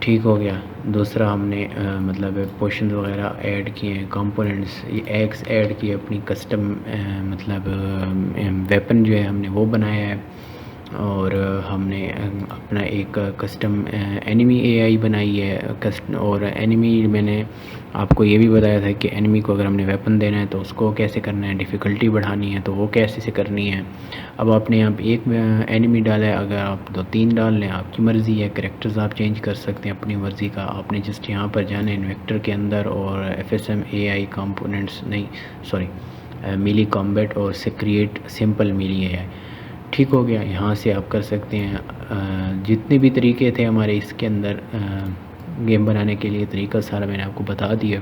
ठीक हो गया। दूसरा हमने मतलब पोर्शन वगैरह ऐड किए हैं, कंपोनेंट्स ये एक्स ऐड किए, अपनी कस्टम मतलब वेपन जो है हमने वो बनाया है, और हमने अपना एक कस्टम एनिमी एआई बनाई है। और एनिमी मैंने आपको ये भी बताया था कि एनिमी को अगर हमने वेपन देना है तो उसको कैसे करना है, डिफ़िकल्टी बढ़ानी है तो वो कैसे से करनी है। अब आपने यहाँ पे एक एनिमी डाला है, अगर आप 2-3 डाल लें आपकी मर्ज़ी है। कैरेक्टर्स आप चेंज कर सकते हैं अपनी मर्ज़ी का। आपने जस्ट यहाँ पर जाना है इन्वेक्टर के अंदर और FSM AI कंपोनेंट्स नहीं सॉरी मिली कॉम्बैट और से क्रिएट सिंपल मिली है। ठीक हो गया, यहाँ से आप कर सकते हैं। जितने भी तरीके थे हमारे इसके अंदर गेम बनाने के लिए, तरीका सारा मैंने आपको बता दिया।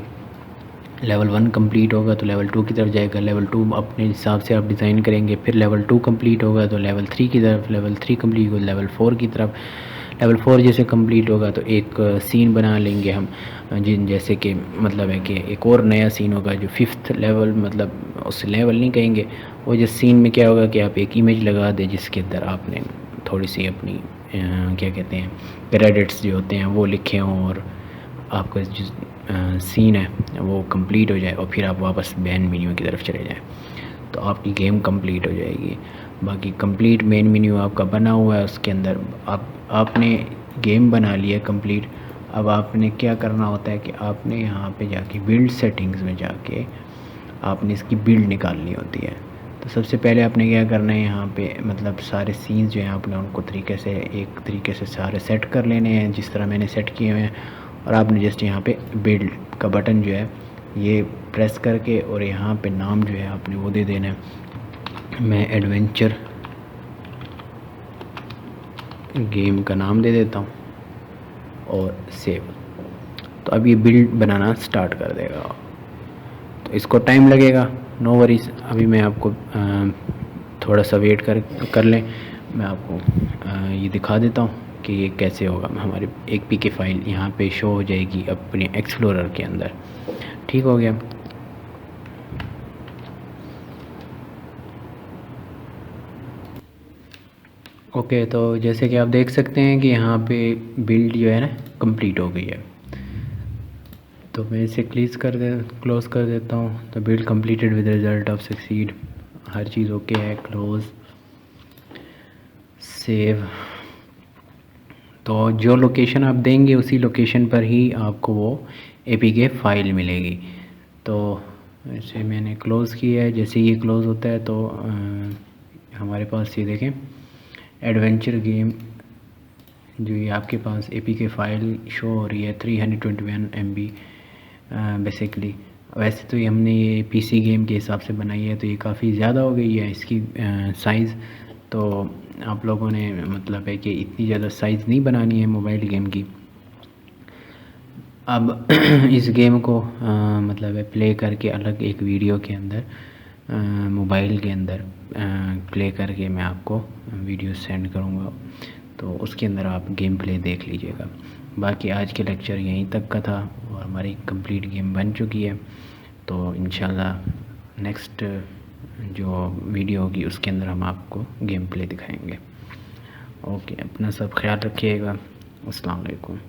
लेवल 1 कंप्लीट होगा तो लेवल 2 की तरफ जाएगा, लेवल 2 अपने हिसाब से आप डिज़ाइन करेंगे, फिर लेवल 2 कंप्लीट होगा तो लेवल 3 की तरफ, लेवल 3 कंप्लीट होगा लेवल 4 की तरफ। लेवल 4 जैसे कंप्लीट होगा तो एक सीन बना लेंगे हम, जिन जैसे कि मतलब है कि एक और नया सीन होगा जो 5th लेवल, मतलब उस लेवल नहीं कहेंगे, वो जिस सीन में क्या होगा कि आप एक इमेज लगा दें जिसके अंदर आपने थोड़ी सी अपनी क्या कहते हैं क्रेडिट्स जो होते हैं वो लिखे हों, और आपका जो सीन है वो कंप्लीट हो जाए और फिर आप वापस मेन मेन्यू की तरफ चले जाएं तो आपकी गेम कंप्लीट हो जाएगी। बाकी कंप्लीट मेन मेन्यू आपका बना हुआ है, उसके अंदर आपने गेम बना लिया कंप्लीट। अब आपने क्या करना होता है कि आपने यहाँ पे जाके बिल्ड सेटिंग्स में जाके आपने इसकी बिल्ड निकालनी होती है। तो सबसे पहले आपने क्या करना है, यहाँ पे मतलब सारे सीन्स जो हैं आपने उनको एक तरीके से सारे सेट कर लेने हैं जिस तरह मैंने सेट किए हुए हैं। और आपने जस्ट यहाँ पे बिल्ड का बटन जो है ये प्रेस करके और यहाँ पे नाम जो है आपने वो दे देना है। मैं एडवेंचर गेम का नाम दे देता हूँ और सेव। तो अब ये बिल्ड बनाना स्टार्ट कर देगा। तो इसको टाइम लगेगा, नो वरीज। अभी मैं आपको थोड़ा सा वेट कर लें, मैं आपको ये दिखा देता हूँ कि ये कैसे होगा। हमारी एक पीके फाइल यहाँ पे शो हो जाएगी अपने एक्सप्लोरर के अंदर। ठीक हो गया। ओके, तो जैसे कि आप देख सकते हैं कि यहाँ पे बिल्ड जो है ना कंप्लीट हो गई है। तो मैं इसे क्लोज़ कर देता हूँ। तो build completed with result of succeed, हर चीज़ ओके है। Close, save. तो जो लोकेशन आप देंगे उसी लोकेशन पर ही आपको वो एपीके फाइल मिलेगी। तो ऐसे मैंने क्लोज़ किया है। जैसे ये क्लोज़ होता है तो हमारे पास ये देखें एडवेंचर गेम जो ये आपके पास एपीके फ़ाइल शो हो रही है 321 MB बेसिकली। वैसे तो ये हमने ये पीसी गेम के हिसाब से बनाई है तो ये काफ़ी ज़्यादा हो गई है इसकी साइज़। तो आप लोगों ने मतलब है कि इतनी ज़्यादा साइज़ नहीं बनानी है मोबाइल गेम की। अब इस गेम को मतलब है प्ले करके अलग एक वीडियो के अंदर मोबाइल के अंदर प्ले करके मैं आपको वीडियो सेंड करूँगा, तो उसके अंदर आप गेम प्ले देख लीजिएगा। बाकी आज के लेक्चर यहीं तक का था और हमारी कंप्लीट गेम बन चुकी है। तो इंशाल्लाह नेक्स्ट जो वीडियो होगी उसके अंदर हम आपको गेम प्ले दिखाएंगे। ओके, अपना सब ख्याल रखिएगा। अस्सलाम वालेकुम।